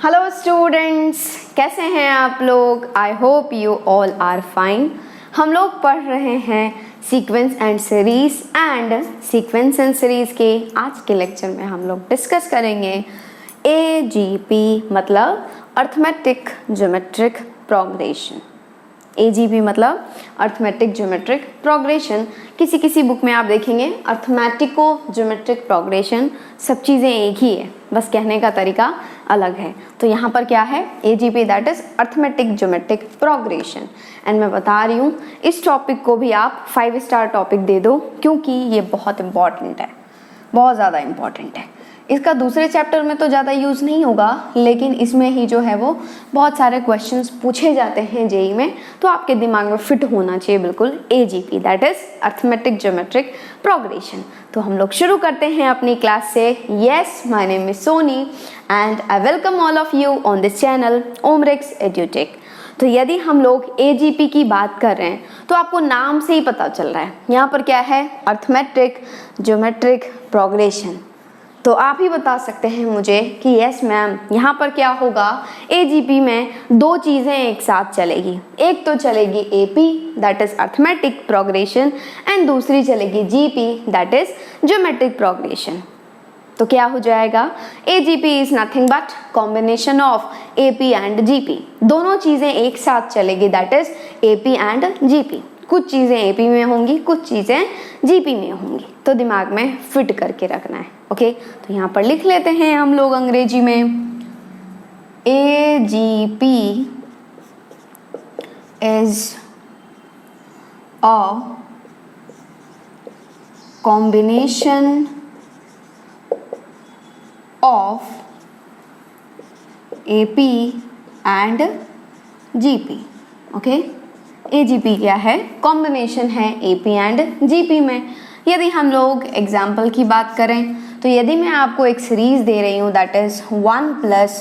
Hello students, कैसे हैं आप लोग? I hope you all are fine. हम लोग पढ़ रहे हैं सीक्वेंस एंड सीरीज के आज के लेक्चर में हम लोग डिस्कस करेंगे AGP मतलब अर्थमेटिक ज्योमेट्रिक प्रोग्रेशन। AGP मतलब अर्थमेटिक ज्योमेट्रिक प्रोग्रेशन। किसी किसी बुक में आप देखेंगे अर्थमेटिको ज्योमेट्रिक प्रोग्रेशन, सब चीज़ें एक ही है, बस कहने का तरीका अलग है। तो यहाँ पर क्या है? AGP that is arithmetic geometric progression. And मैं बता रही हूँ इस टॉपिक को भी आप 5 स्टार टॉपिक दे दो, क्योंकि ये बहुत इंपॉर्टेंट है, बहुत ज़्यादा इंपॉर्टेंट है। इसका दूसरे चैप्टर में तो ज़्यादा यूज़ नहीं होगा, लेकिन इसमें ही जो है वो बहुत सारे क्वेश्चंस पूछे जाते हैं जेई में, तो आपके दिमाग में फिट होना चाहिए बिल्कुल AGP that is arithmetic geometric progression. तो हम लोग शुरू करते हैं अपनी क्लास से। Yes, my name is Soni and I welcome all of you on this channel Omrix Edutech. तो यदि हम लोग AGP की बात कर रहे हैं तो आपको नाम से ही पता चल रहा है यहाँ पर क्या है, अर्थमेटिक ज्योमेट्रिक प्रोग्रेशन। तो आप ही बता सकते हैं मुझे कि यस मैम, यहाँ पर क्या होगा, AGP में दो चीज़ें एक साथ चलेगी। एक तो चलेगी AP that is arithmetic progression and दूसरी चलेगी GP that is geometric progression. तो क्या हो जाएगा, AGP is nothing but combination of AP and GP। दोनों चीज़ें एक साथ चलेगी that is AP and GP। कुछ चीज़ें AP में होंगी, कुछ चीज़ें GP में होंगी, तो दिमाग में फिट करके रखना है। ओके, तो यहाँ पर लिख लेते हैं हम लोग अंग्रेजी में AGP is a combination of AP and GP। Okay, AGP क्या है? कॉम्बिनेशन है AP एंड GP में। यदि हम लोग एग्जाम्पल की बात करें तो यदि मैं आपको एक सीरीज दे रही हूँ that is 1 +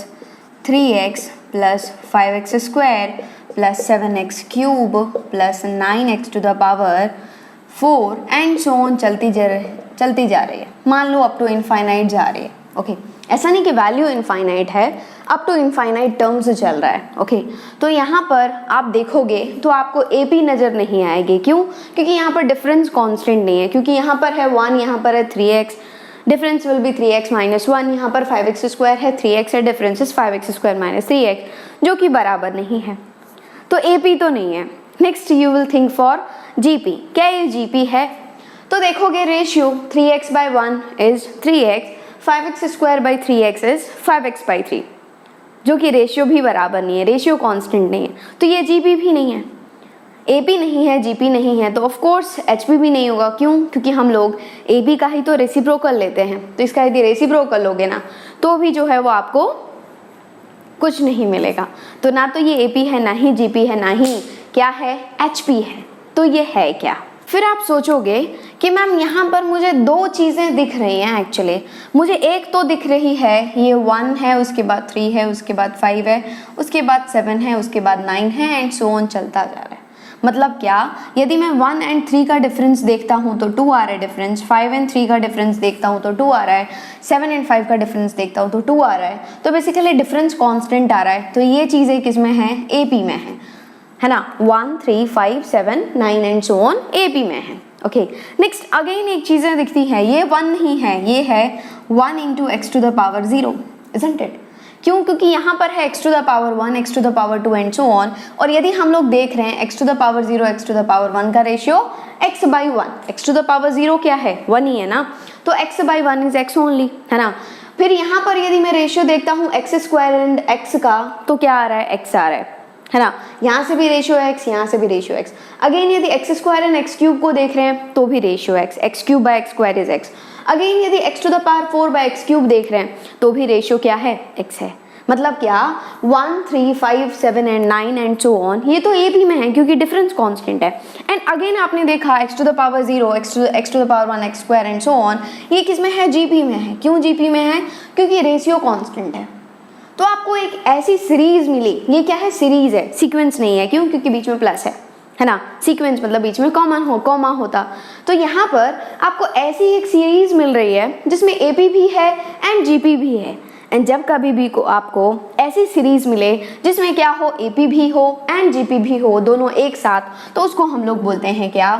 3x + 5x square + 7x cube + 9x to the power 4 and so on चलती जा रही है, मान लो अप टू इनफाइनाइट जा रही है। ओके, ऐसा नहीं कि वैल्यू इनफाइनाइट है, अप टू इनफाइनाइट टर्म से चल रहा है। ओके, तो यहाँ पर आप देखोगे तो आपको AP नज़र नहीं आएगी। क्यों? क्योंकि यहाँ पर डिफरेंस कांस्टेंट नहीं है, क्योंकि यहाँ पर है 1, यहाँ पर है 3x, difference will be 3x - 1। यहाँ पर 5x स्क्वायर है, 3x है, difference is 5x square - 3x, जो कि बराबर नहीं है, तो AP तो नहीं है। Next you will think for GP। क्या ये GP है? तो देखोगे ratio 3x/1 is 3x, 5x square by 3x is 5x/3, जो कि रेशियो भी बराबर नहीं है, रेशियो कांस्टेंट नहीं है, तो ये GP भी नहीं है। AP नहीं है, GP नहीं है, तो ऑफ कोर्स HP भी नहीं होगा। क्यों? क्योंकि हम लोग AP का ही तो रेसिप्रोकल लेते हैं, तो इसका यदि रेसिप्रोकल लोगे ना तो भी जो है वो आपको कुछ नहीं मिलेगा। तो ना तो ये AP है, ना ही GP है, ना ही क्या है, HP है। तो ये है क्या? फिर आप सोचोगे कि मैम यहाँ पर मुझे दो चीज़ें दिख रही हैं। एक्चुअली मुझे एक तो दिख रही है, ये 1 है, उसके बाद 3 है, उसके बाद 5 है, उसके बाद 7 है, उसके बाद 9 है एंड सो ऑन चलता जा रहा है। मतलब क्या, यदि मैं 1 एंड 3 का डिफरेंस देखता हूँ तो 2 आ रहा है डिफरेंस, 5 एंड 3 का डिफरेंस देखता हूँ तो 2 आ रहा है, 7 एंड 5 का डिफरेंस देखता हूँ तो 2 आ रहा है, तो बेसिकली डिफरेंस कांस्टेंट आ रहा है। तो ये चीज़ें किस में है? AP में है ना। 1, 3, 5, 7, 9 एंड सो ऑन AP में है। ओके, नेक्स्ट अगेन एक चीज़ें दिखती है, ये 1 नहीं है, ये है 1 × x to the power 0, isn't it? क्यों? क्योंकि यहाँ पर है x to the power 1, x to the power 2 and so on, और यदि हम लोग देख रहे हैं x to the power 0, x to the power 1 का ratio x/1, x to the power 0 क्या है? 1 ही है ना, तो x/1 इज x ओनली, है ना। फिर यहाँ पर यदि मैं रेशियो देखता हूँ x स्क्वायर एंड x का, तो क्या आ रहा है? x आ रहा है ना। यहाँ से भी रेशियो x, यहाँ से भी रेशियो x। अगेन यदि x square and x cube को देख रहे हैं तो भी ratio x, x cube by x square is x। Again यदि x to the power 4 by x cube देख रहे हैं तो भी रेशियो क्या है? x है। मतलब क्या, 1, 3, 5, 7 एंड 9 एंड सो ऑन, ये तो AP में है क्योंकि डिफरेंस कांस्टेंट है। एंड अगेन आपने देखा x to the power 0, x to the power 1, x square and so on, ये किस में है? GP में है। क्यों GP में है? क्योंकि रेशियो कांस्टेंट है। तो आपको एक ऐसी सीरीज मिली, ये क्या है? सीरीज है, सीक्वेंस नहीं है। क्यों? क्योंकि बीच में प्लस है ना। सीक्वेंस मतलब बीच में कॉमा होता। तो यहाँ पर आपको ऐसी एक सीरीज मिल रही है जिसमें AP भी है एंड GP भी है। एंड जब कभी भी को आपको ऐसी सीरीज मिले जिसमें क्या हो, AP भी हो एंड GP भी हो, दोनों एक साथ, तो उसको हम लोग बोलते हैं क्या,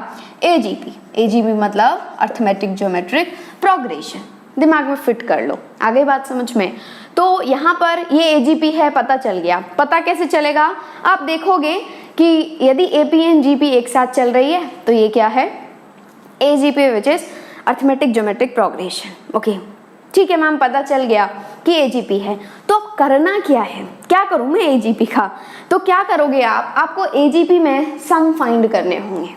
AGP। AGP मतलब अर्थमेटिक ज्योमेट्रिक प्रोग्रेशन। दिमाग में फिट कर लो, आगे बात समझ में। तो यहाँ पर ये AGP है, पता चल गया। पता कैसे चलेगा, आप देखोगे कि यदि AP एंड GP एक साथ चल रही है तो ये क्या है, AGP which is arithmetic geometric progression. Okay, ठीक है मैम, पता चल गया कि AGP है। तो करना क्या है, क्या करूं मैं AGP का, तो क्या करोगे आप, आपको AGP में सम फाइंड करने होंगे।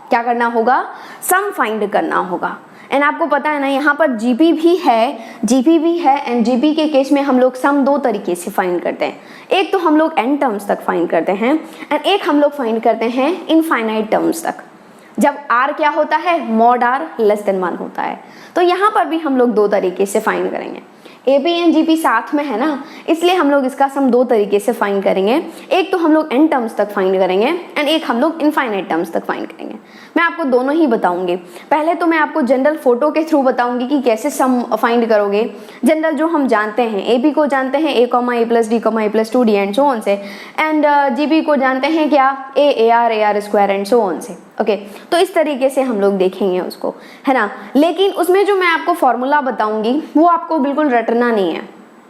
क्या करना होगा, सम फाइंड करना होगा। एंड आपको पता है ना, यहाँ पर GP भी है, GP भी है, एंड GP के केस में हम लोग सम दो तरीके से फाइंड करते हैं। एक तो हम लोग n टर्म्स तक फाइंड करते हैं एंड एक हम लोग फाइंड करते हैं इनफाइनाइट टर्म्स तक, जब r क्या होता है, मॉड r लेस देन 1 होता है। तो यहाँ पर भी हम लोग दो तरीके से फाइंड करेंगे। AP एंड GP साथ में है ना, इसलिए हम लोग इसका सम दो तरीके से फाइंड करेंगे। एक तो हम लोग n टर्म्स तक फाइंड करेंगे एंड एक हम लोग इनफाइनाइट टर्म्स तक फाइंड करेंगे। मैं आपको दोनों ही बताऊंगी। पहले तो मैं आपको जनरल फोटो के थ्रू बताऊंगी कि कैसे सम फाइंड करोगे। जनरल जो हम जानते हैं, AP को जानते हैं a, a plus d, a plus 2d and so on से, एंड GP को जानते हैं क्या, a square and so on से। ओके, तो इस तरीके से हम लोग देखेंगे उसको, है ना। लेकिन उसमें जो मैं आपको फॉर्मूला बताऊंगी वो आपको बिल्कुल रटना नहीं है,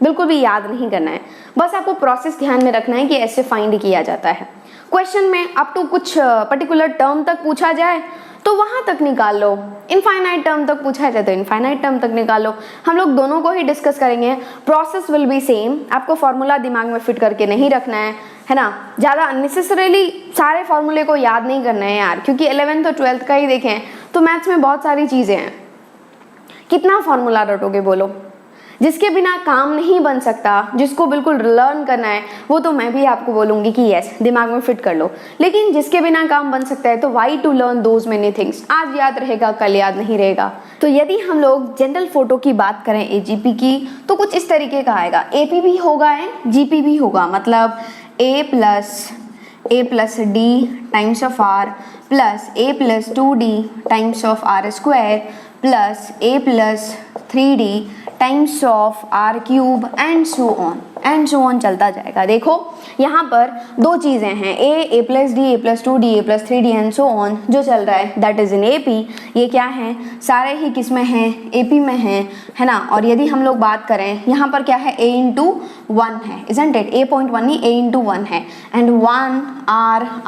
बिल्कुल भी याद नहीं करना है। बस आपको प्रोसेस ध्यान में रखना है कि ऐसे फाइंड किया जाता है। क्वेश्चन में अप टू कुछ पर्टिकुलर टर्म तक पूछा जाए तो वहां तक निकाल लो, इनफाइनाइट टर्म तक पूछा जाए तो इनफाइनाइट टर्म तक निकाल लो। हम लोग दोनों को ही डिस्कस करेंगे। Process will be same. आपको फॉर्मूला दिमाग में फिट करके नहीं रखना है ना। ज़्यादा अननेसेसरीली सारे फॉर्मूले को याद नहीं करना है यार, क्योंकि 11th और 12th का ही देखें तो मैथ्स में बहुत सारी चीज़ें हैं। कितना फॉर्मूला रटोगे बोलो। जिसके बिना काम नहीं बन सकता, जिसको बिल्कुल लर्न करना है, वो तो मैं भी आपको बोलूंगी कि यस, दिमाग में फिट कर लो। लेकिन जिसके बिना काम बन सकता है तो why to learn those many things. आज याद रहेगा, कल याद नहीं रहेगा। तो यदि हम लोग जनरल फोटो की बात करें AGP की, तो कुछ इस तरीके का आएगा। AP भी होगा एंड GP भी होगा, मतलब a plus d times of r plus a plus 2d times of r square plus a plus 3d times of r cube and so on चलता जाएगा। देखो यहाँ पर दो चीज़ें हैं, a plus d, a plus 2d, a plus 3d and so on जो चल रहा है, दैट इज इन AP। ये क्या है, सारे ही किस में हैं, AP में हैं, है ना। और यदि हम लोग बात करें, यहाँ पर क्या है, a इंटू 1 है, इजंट इट, a.1 नहीं, a इंटू 1 है, and 1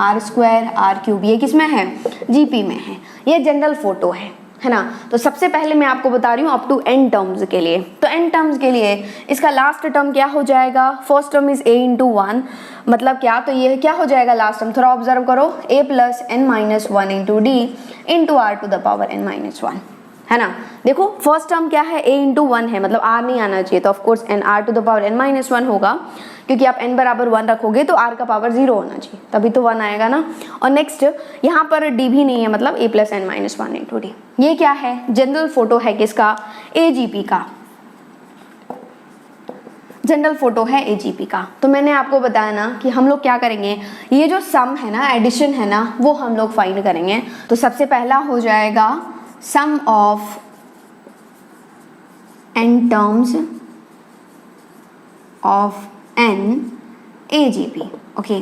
r square r cube, ये किस में है, GP में है। ये जनरल फोटो है ना। तो सबसे पहले मैं आपको बता रही हूँ अप टू n टर्म्स के लिए। तो n टर्म्स के लिए इसका लास्ट टर्म क्या हो जाएगा, first term is a into 1, मतलब क्या, तो ये क्या हो जाएगा लास्ट टर्म, थोड़ा ऑब्जर्व करो, a plus n minus 1 into d into r to the power n minus 1, है ना। देखो फर्स्ट टर्म क्या है, a इंटू 1 है, मतलब r नहीं आना चाहिए, तो of course n r to the power n minus 1 होगा, क्योंकि आप n बराबर 1 रखोगे तो r का पावर 0 होना चाहिए, तभी तो 1 आएगा ना। और नेक्स्ट यहाँ पर d भी नहीं है, मतलब a plus n minus 1 into d। ये क्या है, जनरल फोटो है किसका, AGP का, जनरल फोटो है AGP का। तो मैंने आपको बताया ना कि हम लोग क्या करेंगे, ये जो सम है ना, एडिशन है ना, वो हम लोग फाइंड करेंगे। तो सबसे पहला हो जाएगा sum of n terms of n AGP। Okay,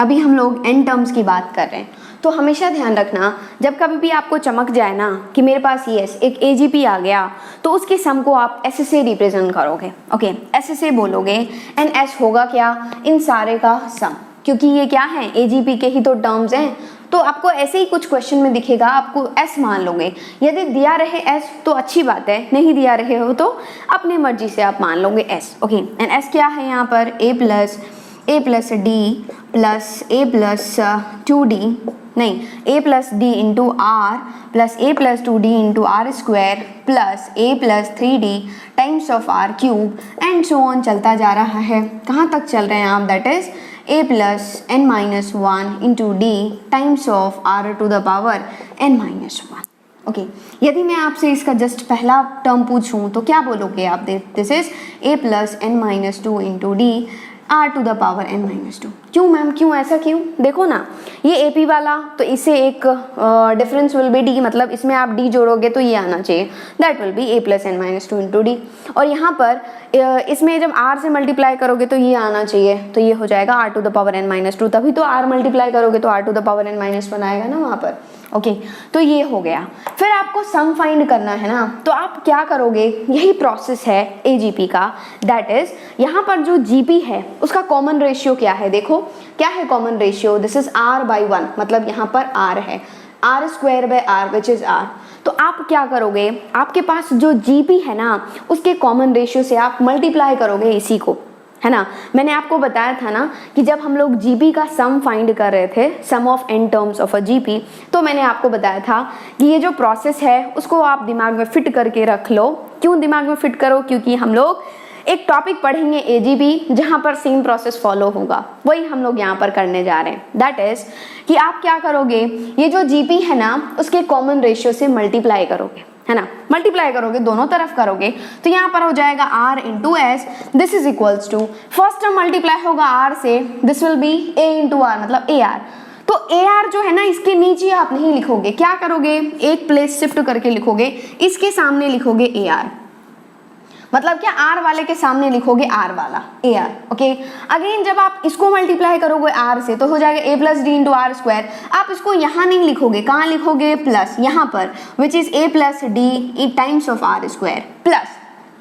अभी हम लोग n टर्म्स की बात कर रहे हैं, तो हमेशा ध्यान रखना, जब कभी भी आपको चमक जाए ना कि मेरे पास यस एक AGP आ गया, तो उसके सम को आप S से रिप्रेजेंट करोगे। ओके, S से बोलोगे एंड S होगा क्या, इन सारे का सम, क्योंकि ये क्या है, AGP के ही तो टर्म्स हैं। तो आपको ऐसे ही कुछ क्वेश्चन में दिखेगा, आपको S मान लोगे। यदि दिया रहे S तो अच्छी बात है, नहीं दिया रहे हो तो अपनी मर्जी से आप मान लोगे S। ओके, एंड S क्या है यहाँ पर, a plus d plus a plus 2d, नहीं, a plus d into r plus a plus 2d into r square plus a plus 3d times of r cube and so on चलता जा रहा है। कहाँ तक चल रहे हैं आप, that is a plus n minus 1 into d times of r to the power n minus 1। Okay, यदि मैं आपसे इसका जस्ट पहला टर्म पूछूं तो क्या बोलोगे आप, this is a plus n minus 2 into d r to the power n minus 2। क्यों मैम, क्यों ऐसा क्यों? देखो ना, ये AP वाला तो इससे एक डिफरेंस विल बी d, मतलब इसमें आप d जोड़ोगे तो ये आना चाहिए, that will be a plus n minus 2 into d. और यहाँ पर इसमें जब r से मल्टीप्लाई करोगे तो ये आना चाहिए, तो ये हो जाएगा r to the power n minus 2, तभी तो r मल्टीप्लाई करोगे तो r to the power n minus 1 आएगा ना वहाँ पर। ओके, तो ये हो गया। फिर आपको सम फाइंड करना है ना, तो आप क्या करोगे, यही प्रोसेस है AGP का, दैट इज यहाँ पर जो GP है उसका कॉमन रेशियो क्या है, देखो क्या है common ratio, this is r by 1, मतलब यहाँ पर r है, r square by r which is r। तो आप क्या करोगे, आपके पास जो GP है ना उसके कॉमन रेशियो से आप मल्टीप्लाई करोगे इसी को, है ना। मैंने आपको बताया था ना कि जब हम लोग GP का सम फाइंड कर रहे थे, sum of n terms of a GP, तो मैंने आपको बताया था कि ये जो प्रोसेस है उसको आप दिमाग में फिट करके रख लो। क्यों दिमाग में फिट करो, क्योंकि हम लोग एक टॉपिक पढ़ेंगे AGP जहाँ पर सेम प्रोसेस फॉलो होगा, वही हम लोग यहाँ पर करने जा रहे हैं। दैट इज कि आप क्या करोगे, ये जो GP है ना उसके कॉमन रेशियो से मल्टीप्लाई करोगे, है ना, मल्टीप्लाई करोगे, दोनों तरफ करोगे, तो यहाँ पर हो जाएगा r into s, this is equals to, first term multiply होगा r से, this will be a into r, मतलब AR। तो AR जो है ना इसके नीचे आप नहीं लिखोगे, क्या करोगे, एक प्लेस शिफ्ट करके लिखोगे, इसके सामने लिखोगे AR, मतलब क्या R वाले के सामने लिखोगे R वाला AR। ओके, अगेन जब आप इसको मल्टीप्लाई करोगे R से तो हो जाएगा a plus d into r square. आप इसको यहाँ नहीं लिखोगे, कहाँ लिखोगे, प्लस यहाँ पर, which is a plus d times of r square plus,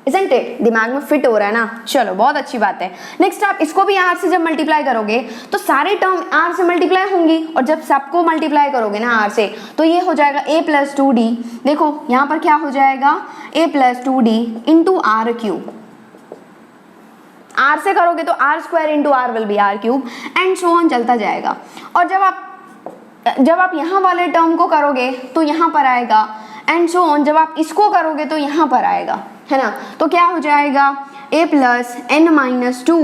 isn't it, दिमाग में फिट हो रहा है ना, चलो बहुत अच्छी बात है। नेक्स्ट आप इसको भी r से जब मल्टीप्लाई करोगे तो सारे टर्म r से मल्टीप्लाई होंगी, और जब सबको मल्टीप्लाई करोगे ना r से तो ये हो जाएगा a प्लस 2d, देखो यहाँ पर क्या हो जाएगा, a plus 2d into r cube, r से करोगे तो r square into r will be r cube, and so on चलता जाएगा। और जब आप यहाँ वाले टर्म को करोगे तो यहाँ पर आएगा, एंड सो ऑन, जब आप इसको करोगे तो यहाँ पर आएगा, है ना। तो क्या हो जाएगा, a plus n minus 2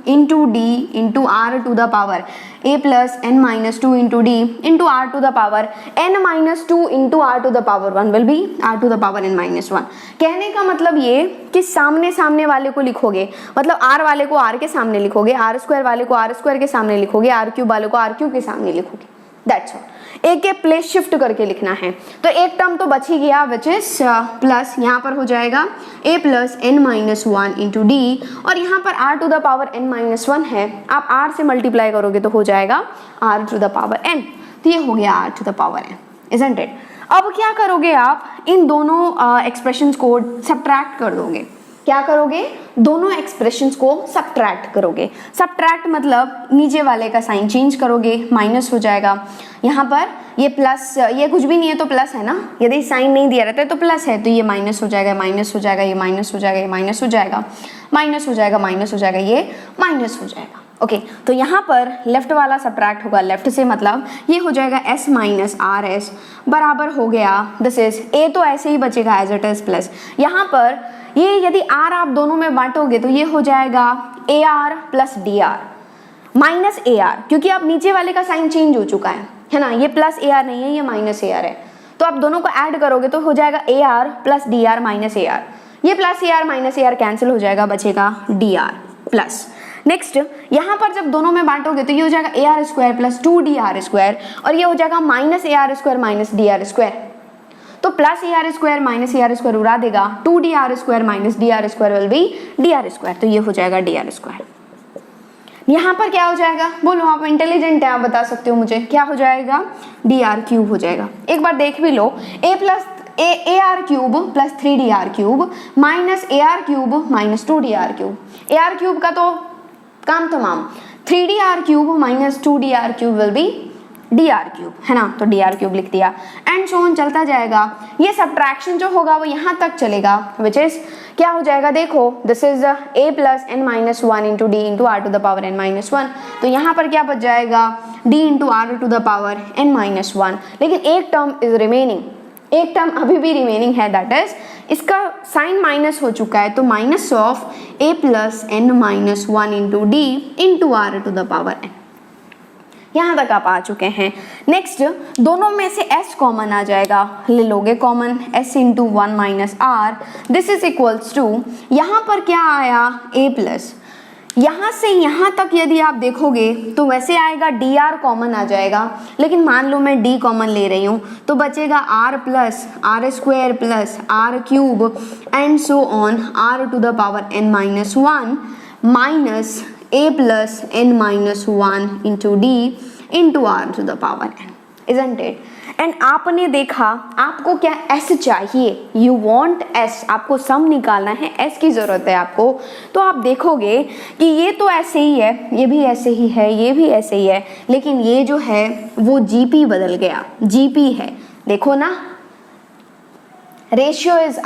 into d into r to the power, a plus n minus 2 into d into r to the power, n minus 2 into r to the power 1 will be r to the power n minus 1। कहने का मतलब ये कि सामने सामने वाले को लिखोगे, मतलब r वाले को r के सामने लिखोगे, r स्क्वायर वाले को r स्क्वायर के सामने लिखोगे, r क्यूब वाले को r क्यूब के सामने लिखोगे, दैट्स ऑल। एक के प्लेस शिफ्ट करके लिखना है। तो एक टर्म तो बच ही गया, विच इज प्लस, यहाँ पर हो जाएगा a plus n minus 1 into d, और यहाँ पर r to the power n minus 1 है, आप r से मल्टीप्लाई करोगे तो हो जाएगा r to the power n, तो ये हो गया r to the power n, isn't it. अब क्या करोगे, आप इन दोनों एक्सप्रेशंस को सब्ट्रैक्ट कर दोगे। क्या करोगे, दोनों एक्सप्रेशंस को सब्ट्रैक्ट करोगे। सब्ट्रैक्ट मतलब नीचे वाले का साइन चेंज करोगे, माइनस हो जाएगा, यहाँ पर ये प्लस, ये कुछ भी नहीं है तो प्लस है ना, यदि साइन नहीं दिया रहता है तो प्लस है, तो ये माइनस हो जाएगा, माइनस हो जाएगा, ये माइनस हो जाएगा, ये माइनस हो जाएगा, माइनस हो जाएगा, माइनस हो जाएगा, ये माइनस हो जाएगा। ओके, तो यहाँ पर लेफ्ट वाला सब्ट्रैक्ट होगा लेफ्ट से, मतलब ये हो जाएगा s माइनस आर एस बराबर हो गया, दिस इज a तो ऐसे ही बचेगा एज इट इज प्लस, यहाँ पर ये यदि r आप दोनों में बांटोगे तो ये हो जाएगा AR plus DR minus AR, क्योंकि अब नीचे वाले का साइन चेंज हो चुका है ना, ये प्लस AR नहीं है, ये माइनस AR है, तो आप दोनों को ऐड करोगे तो हो जाएगा AR plus DR minus AR, ये plus AR minus AR cancel हो जाएगा, बचेगा DR प्लस। नेक्स्ट यहाँ पर जब दोनों में बांटोगे तो ये हो जाएगा AR square plus 2DR square, और ये हो जाएगा minus AR square minus DR square, तो plus AR square minus AR square उड़ा देगा, 2DR square minus DR square will be DR square, तो ये हो जाएगा DR स्क्वायर। यहाँ पर क्या हो जाएगा, बोलो, आप इंटेलिजेंट है, आप बता सकते हो मुझे, क्या हो जाएगा, DR क्यूब हो जाएगा। एक बार देख भी लो, AR cube plus 3DR cube minus AR cube minus 2DR cube, AR cube का तो काम तमाम, 3DR cube minus 2DR cube will be DR cube, है ना, तो DR क्यूब लिख दिया, एंड सो ऑन चलता जाएगा। ये सब्ट्रैक्शन जो होगा वो यहाँ तक चलेगा, विच इज क्या हो जाएगा, देखो this is a plus n minus 1 into d into r to the power n minus 1, तो यहाँ पर क्या बच जाएगा, d into r to the power n minus 1, लेकिन एक टर्म इज रिमेनिंग, एक टर्म अभी भी रिमेनिंग है, दैट इज इसका साइन माइनस हो चुका है, तो minus of a plus n minus 1 into d into r to the power n, यहाँ तक आप आ चुके हैं। नेक्स्ट दोनों में से s कॉमन आ जाएगा, ले लोगे common, s into 1 minus r, this is equals to, यहाँ पर क्या आया, a प्लस, यहाँ से यहाँ तक यदि आप देखोगे तो वैसे आएगा dr कॉमन आ जाएगा, लेकिन मान लो मैं d कॉमन ले रही हूँ तो बचेगा r plus r square plus r cube and so on r to the power n minus 1 minus a plus n minus 1 into d into r to the power n, isn't it. And आपने देखा आपको क्या s चाहिए, you want s, आपको सम निकालना है, s की ज़रूरत है आपको। तो आप देखोगे कि ये तो ऐसे ही है, ये भी ऐसे ही है, ये भी ऐसे ही है, लेकिन ये जो है वो gp बदल गया, gp है, देखो ना, रेशियो इज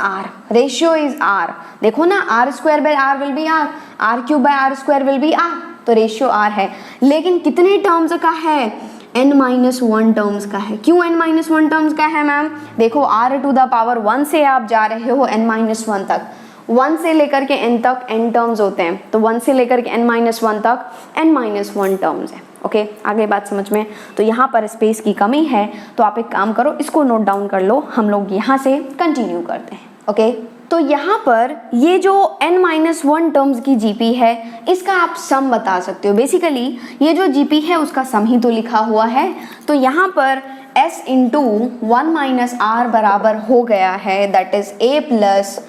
r, देखो ना, r square by r will be r cube by r square will be r, तो रेशियो r है, लेकिन कितने टर्म्स का है, n-1 टर्म्स का है। क्यों n-1 टर्म्स का है मैम, देखो r टू द पावर 1 से आप जा रहे हो n-1 तक, 1 से लेकर के n तक n टर्म्स होते हैं, तो 1 से लेकर के n-1 तक n-1 टर्म्स है। ओके, आगे बात समझ में। तो यहाँ पर स्पेस की कमी है, तो आप एक काम करो, इसको नोट डाउन कर लो, हम लोग यहाँ से कंटिन्यू करते हैं। ओके, तो यहाँ पर ये जो n-1 टर्म्स की जीपी है, इसका आप सम बता सकते हो। बेसिकली ये जो जीपी है उसका सम ही तो लिखा हुआ है, तो यहाँ पर s इंटू 1 माइनस आर बराबर हो गया है, that is a plus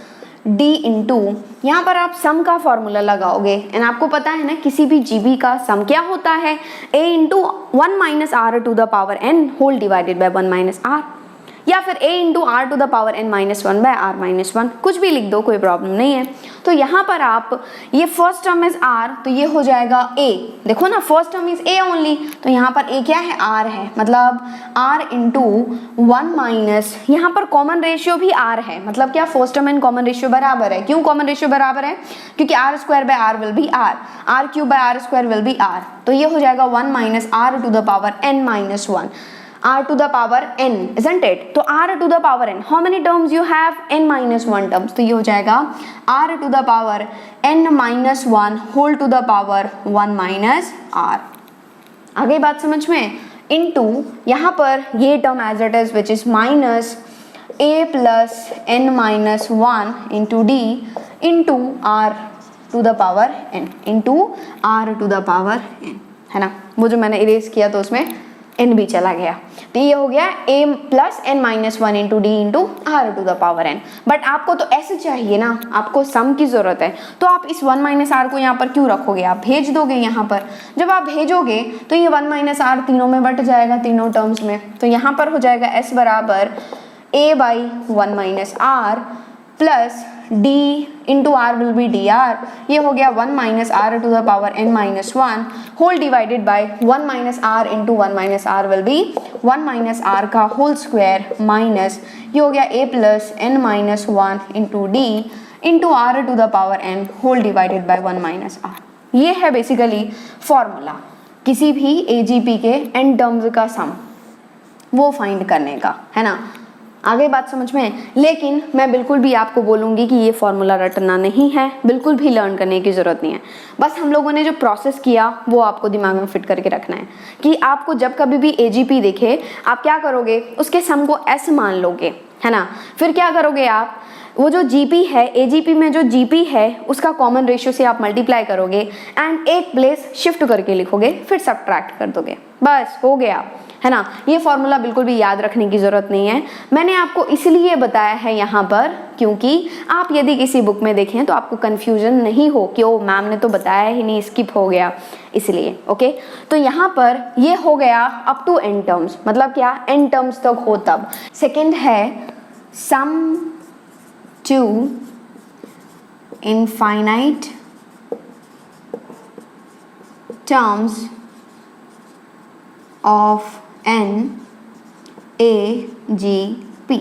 d into, यहाँ पर आप सम का फॉर्मूला लगाओगे, एंड आपको पता है ना किसी भी जीबी का सम क्या होता है, a into 1 minus r to the power n whole divided by 1 minus r, या फिर a into r to the power n minus 1 by r minus 1, कुछ भी लिख दो, कोई प्रॉब्लम नहीं है। तो यहाँ पर आप ये फर्स्ट टर्म इज r, तो ये हो जाएगा a, देखो ना first term is a only, तो यहाँ पर a क्या है, r है, मतलब r इंटू 1 माइनस, यहाँ पर कॉमन रेशियो भी r है, मतलब क्या first term and common ratio बराबर है। क्यों कॉमन रेशियो बराबर है, क्योंकि r square by r will be r cube by r square will be r, तो ये हो जाएगा 1 minus r to the power n minus 1, r to the power n, isn't it? तो r to the power n, how many terms you have, n minus 1 terms, तो ये हो जाएगा r to the power n minus 1 whole to the power 1 minus r। आगे बात समझ में, into यहाँ पर ये term as it is which is minus a plus n minus 1 into d into r to the power n, into r to the power n, है ना। वो जो मैंने इरेज किया तो उसमें n भी चला गया, तो ये हो गया a plus n minus 1 into d into r to the power n। But आपको तो ऐसे चाहिए ना, आपको सम की जरूरत है, तो आप इस 1 माइनस आर को यहाँ पर क्यों रखोगे, आप भेज दोगे यहाँ पर। जब आप भेजोगे तो ये 1 माइनस आर तीनों में बट जाएगा, तीनों टर्म्स में, तो यहाँ पर हो जाएगा s बराबर a by 1 minus r plus d into r will be d r, ये हो गया 1 minus r to the power n minus 1 whole divided by 1 minus r into 1 minus r will be 1 minus r का whole square minus, ये हो गया a plus n minus 1 into d into r to the power n whole divided by 1 minus r. ये है basically formula किसी भी AGP के n terms का सम वो फाइंड करने का, है ना। आगे बात समझ में, लेकिन मैं बिल्कुल भी आपको बोलूँगी कि ये फॉर्मूला रटना नहीं है, बिल्कुल भी लर्न करने की ज़रूरत नहीं है। बस हम लोगों ने जो प्रोसेस किया वो आपको दिमाग में फिट करके रखना है कि आपको जब कभी भी एजीपी देखे आप क्या करोगे, उसके सम को s मान लोगे, है ना। फिर क्या करोगे आप, वो जो जीपी है, एजीपी में जो जीपी है उसका कॉमन रेशियो से आप मल्टीप्लाई करोगे एंड एक प्लेस शिफ्ट करके लिखोगे, फिर सब्ट्रैक्ट कर दोगे, बस हो गया, है ना। ये फॉर्मूला बिल्कुल भी याद रखने की ज़रूरत नहीं है, मैंने आपको इसलिए बताया है यहाँ पर क्योंकि आप यदि किसी बुक में देखें तो आपको कन्फ्यूजन नहीं हो कि ओ मैम ने तो बताया ही नहीं, स्किप हो गया, इसलिए। ओके, तो यहाँ पर ये हो गया अप टू n टर्म्स, मतलब क्या, n टर्म्स तक हो तब। सेकेंड है sum to infinite terms of n a g p।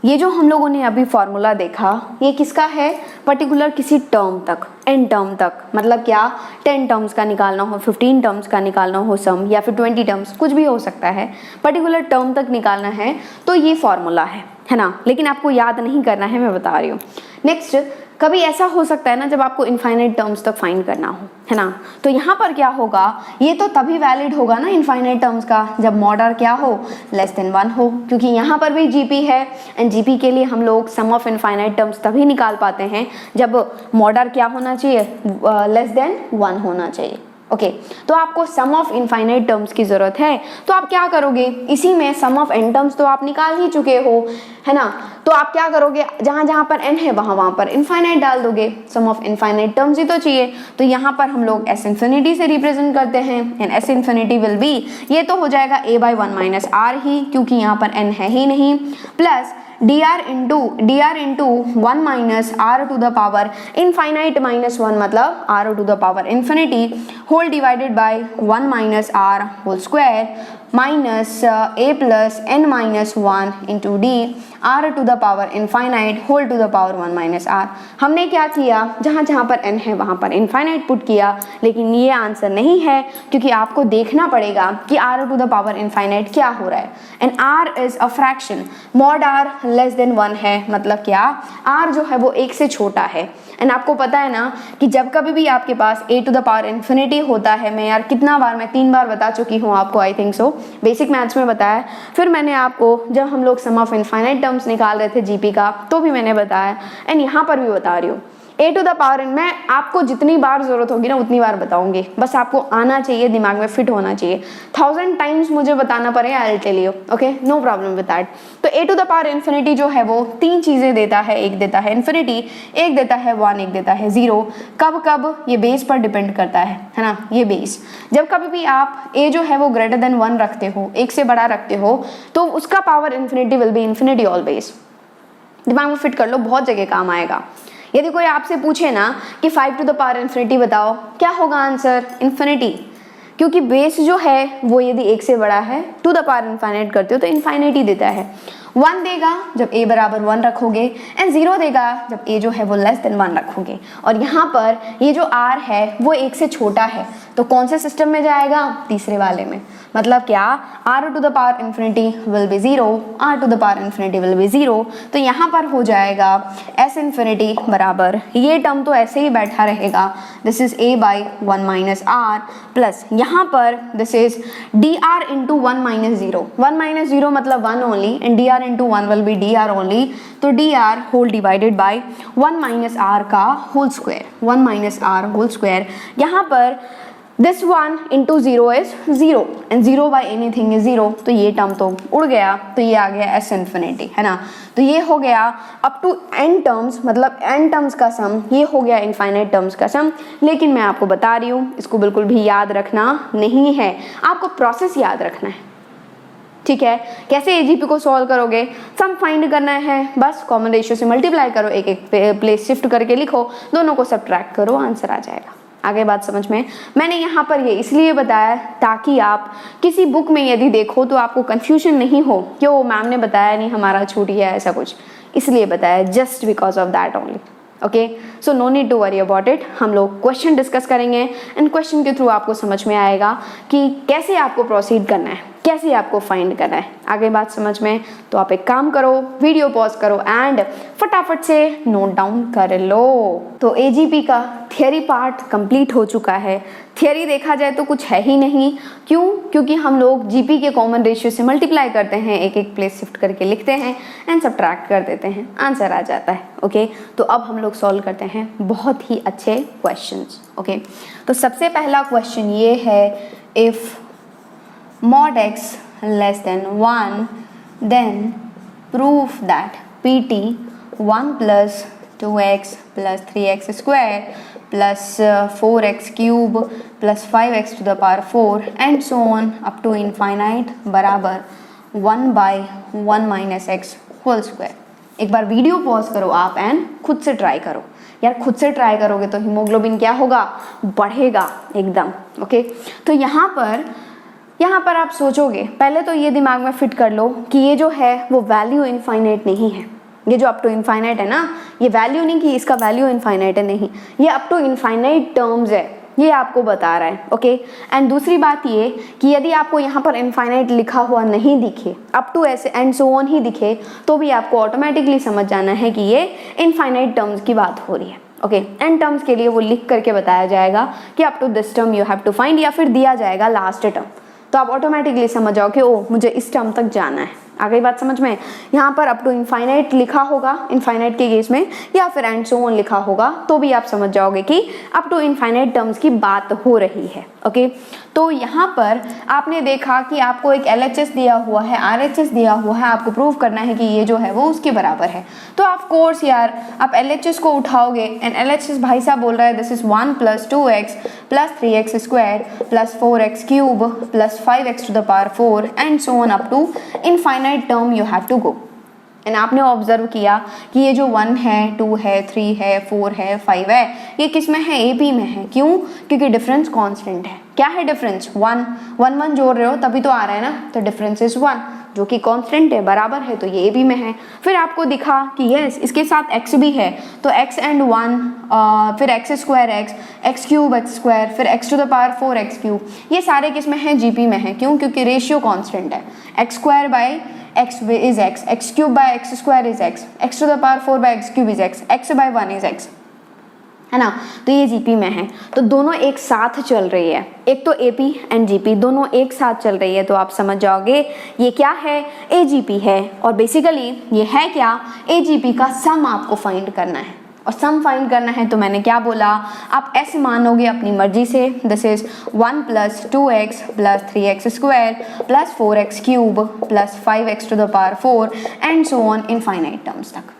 ये जो हम लोगों ने अभी फॉर्मूला देखा ये किसका है, पर्टिकुलर किसी टर्म तक, n टर्म तक, मतलब क्या 10 टर्म्स का निकालना हो, 15 टर्म्स का निकालना हो सम, या फिर 20 टर्म्स, कुछ भी हो सकता है, पर्टिकुलर टर्म तक निकालना है तो ये फॉर्मूला है ना। लेकिन आपको याद नहीं करना है, मैं बता रही हूँ। नेक्स्ट कभी ऐसा हो सकता है ना जब आपको इनफाइनाइट टर्म्स तक फाइंड करना हो, है ना, तो यहाँ पर क्या होगा, ये तो तभी वैलिड होगा ना इनफाइनाइट टर्म्स का जब मॉड आर क्या हो, लेस देन 1 हो, क्योंकि यहाँ पर भी जीपी है एंड जीपी के लिए हम लोग सम ऑफ इनफाइनाइट टर्म्स तभी निकाल पाते हैं जब मॉड आर क्या होना चाहिए, लेस देन 1 होना चाहिए। ओके तो आपको सम ऑफ इनफाइनाइट टर्म्स की जरूरत है, तो आप क्या करोगे, इसी में सम ऑफ एन टर्म्स तो आप निकाल ही चुके हो, है ना, तो आप क्या करोगे, जहां जहां पर n है वहां पर इनफाइनाइट डाल दोगे, सम ऑफ इनफाइनाइट टर्म्स ही तो चाहिए, तो यहाँ पर हम लोग s इंफिनिटी से रिप्रेजेंट करते हैं and s infinity will be, ये तो हो जाएगा a बाई 1 माइनस आर ही, क्योंकि यहाँ पर n है ही नहीं, plus dr into 1 minus r to the power infinite minus 1 मतलब r to the power infinity whole divided by 1 minus r whole square minus a plus n minus 1 into d r to the power infinite whole to the power 1 minus r. हमने क्या किया, जहाँ जहाँ पर n है वहाँ पर infinite put किया, लेकिन ये आंसर नहीं है क्योंकि आपको देखना पड़ेगा कि r to the power infinite क्या हो रहा है and r is a fraction, mod r less than 1 है, मतलब क्या r जो है वो 1 से छोटा है एंड आपको पता है ना कि जब कभी भी आपके पास a to the power infinity होता है, मैं यार कितना बार, मैं 3 बार बता चुकी हूँ आपको, I think so basic maths में बताया, फिर मैंने आपको जब हम लोग सम ऑफ इनफाइनाइट टर्म्स निकाल रहे थे जीपी का तो भी मैंने बताया एंड यहाँ पर भी बता रही हूँ, a to the power n, मैं आपको जितनी बार जरूरत होगी ना उतनी बार बताऊंगी, बस आपको आना चाहिए, दिमाग में फिट होना चाहिए, 1000 टाइम्स मुझे बताना पड़ेगा, I will tell you, okay, no problem with that. तो a to the power infinity जो है वो 3 चीजें देता है, एक देता है इन्फिनिटी, एक देता है 1, एक देता है 0, कब कब ये बेस पर डिपेंड करता है ना, ये बेस जब कभी भी आप a जो है वो ग्रेटर देन 1 रखते हो, 1 से बड़ा रखते हो, तो उसका power infinity will B infinity always, दिमाग में फिट कर लो, बहुत जगह काम आएगा। यदि कोई आपसे पूछे ना कि 5 टू द पावर इन्फिनिटी बताओ, क्या होगा आंसर, इन्फिनिटी, क्योंकि बेस जो है वो यदि 1 से बड़ा है, टू द पावर इनफाइनाइट करते हो तो इन्फाइनाइट ही देता है। 1 देगा जब a बराबर 1 रखोगे एंड 0 देगा जब a जो है वो लेस देन 1 रखोगे, और यहाँ पर ये जो r है वो 1 से छोटा है, तो कौन से सिस्टम में जाएगा, तीसरे वाले में, मतलब क्या r to the power infinity will be 0, r to the power infinity will be 0, तो यहाँ पर हो जाएगा s इन्फिनिटी बराबर, ये टर्म तो ऐसे ही बैठा रहेगा, this is a by 1 minus r plus यहाँ पर this is dr into 1 minus 0, 1 minus 0 मतलब 1 only and dr into 1 will be dr only, तो dr whole divided by 1 minus r का whole square, 1 minus r whole square, यहाँ पर this 1 into 0 is 0 and 0 by anything is 0, तो ये term तो उड़ गया, तो ये आ गया s इन्फिनिटी, है ना, तो ये हो गया अप टू n टर्म्स, मतलब n टर्म्स का सम, ये हो गया इनफाइनाइट टर्म्स का सम। लेकिन मैं आपको बता रही हूँ इसको बिल्कुल भी याद रखना नहीं है, आपको प्रोसेस याद रखना है, ठीक है। कैसे एजीपी को सॉल्व करोगे, सम फाइंड करना है, बस कॉमन रेशियो से मल्टीप्लाई करो, एक एक प्लेस शिफ्ट करके लिखो, दोनों को सब्ट्रैक्ट करो, आंसर आ जाएगा। आगे बात समझ में, मैंने यहाँ पर ये इसलिए बताया ताकि आप किसी बुक में यदि देखो तो आपको कंफ्यूजन नहीं हो कि वो मैम ने बताया नहीं, हमारा छूट गया, ऐसा कुछ, इसलिए बताया, just because of that only, okay. So no need to worry about it, हम लोग क्वेश्चन डिस्कस करेंगे एंड क्वेश्चन के थ्रू आपको समझ में आएगा कि कैसे आपको प्रोसीड करना है, कैसे आपको फाइंड करना है। आगे बात समझ में, तो आप एक काम करो, वीडियो पॉज करो एंड फटाफट से नोट डाउन कर लो। तो एजीपी का थियरी पार्ट कंप्लीट हो चुका है। थियरी देखा जाए तो कुछ है ही नहीं, क्यों, क्योंकि हम लोग जीपी के कॉमन रेशियो से मल्टीप्लाई करते हैं, एक एक प्लेस शिफ्ट करके लिखते हैं एंड सब्ट्रैक्ट कर देते हैं, आंसर आ जाता है, ओके। तो अब हम लोग सॉल्व करते हैं बहुत ही अच्छे क्वेश्चंस, ओके। तो सबसे पहला क्वेश्चन ये है, if mod x less than 1 then prove that pt 1 plus 2x plus 3x square plus 4x cube plus 5x to the power 4 and so on up to infinite बराबर 1 by 1 minus x whole square। एक बार video pause करो आप and खुद से try करो, यार खुद से ट्राई करोगे तो हीमोग्लोबिन क्या होगा, बढ़ेगा एकदम, ओके। तो यहाँ पर आप सोचोगे, पहले तो ये दिमाग में फिट कर लो कि ये जो है वो वैल्यू इनफाइनाइट नहीं है, ये जो अप टू इनफाइनाइट है ना, ये वैल्यू नहीं कि इसका वैल्यू इनफाइनाइट है, नहीं, ये अप टू इनफाइनाइट टर्म्स है, ये आपको बता रहा है। ओके, एंड दूसरी बात ये कि यदि आपको यहाँ पर इनफाइनाइट लिखा हुआ नहीं दिखे, अप टू ऐसे एंड सो ऑन ही दिखे, तो भी आपको ऑटोमेटिकली समझ जाना है कि ये इनफाइनाइट टर्म्स की बात हो रही है। ओके, एंड टर्म्स के लिए वो लिख करके बताया जाएगा कि up to this term you have to find, या फिर दिया जाएगा लास्ट टर्म, तो आप ऑटोमेटिकली समझ जाओ कि ओ मुझे इस टर्म तक जाना है। आ गई बात समझ में? यहाँ पर अप टू इनफाइनाइट लिखा होगा इनफाइनाइट के केस में, या फिर एंड सो ऑन लिखा होगा, तो भी आप समझ जाओगे कि अप टू इनफाइनाइट टर्म्स की बात हो रही है। ओके, तो यहाँ पर आपने देखा कि आपको एक LHS दिया हुआ है, RHS दिया हुआ है, आपको प्रूव करना है कि ये जो है वो उसके बराबर है। तो ऑफ कोर्स यार आप LHS को उठाओगे, एंड LHS भाई साहब बोल रहा है this is 1 + 2x + 3x² + 4x³ + 5x to the power 4 and so on up to infinite term you have to go. And आपने ऑब्जर्व किया कि ये जो 1 है, 2 है, 3 है, 4 है, 5 है, ये किस में है? AP में है। क्यों? क्योंकि डिफरेंस कांस्टेंट है। क्या है डिफरेंस? 1 1 जोड़ रहे हो तभी तो आ रहा है ना, तो डिफरेंस इज 1 जो कि कांस्टेंट है, बराबर है, तो ये AP में है। फिर आपको दिखा कि यस इसके साथ x भी है, तो x and 1 फिर x² x³ x², फिर x to the power 4 x³, ये सारे किस में है? GP में है। क्यों? क्योंकि रेशियो कांस्टेंट है। x² x is x, x³ by x² is x, x to the power 4 by x³ is x, x by 1 is x, है ना, तो ये GP में है। तो दोनों एक साथ चल रही है, एक तो AP एंड GP दोनों एक साथ चल रही है, तो आप समझ जाओगे ये क्या है? AGP है। और बेसिकली ये है क्या? AGP का सम आपको फाइंड करना है, और सम फाइंड करना है तो मैंने क्या बोला, आप S मानोगे अपनी मर्जी से, this is 1 + 2x + 3x² + 4x³ + 5x to the power 4 and so on infinite terms तक।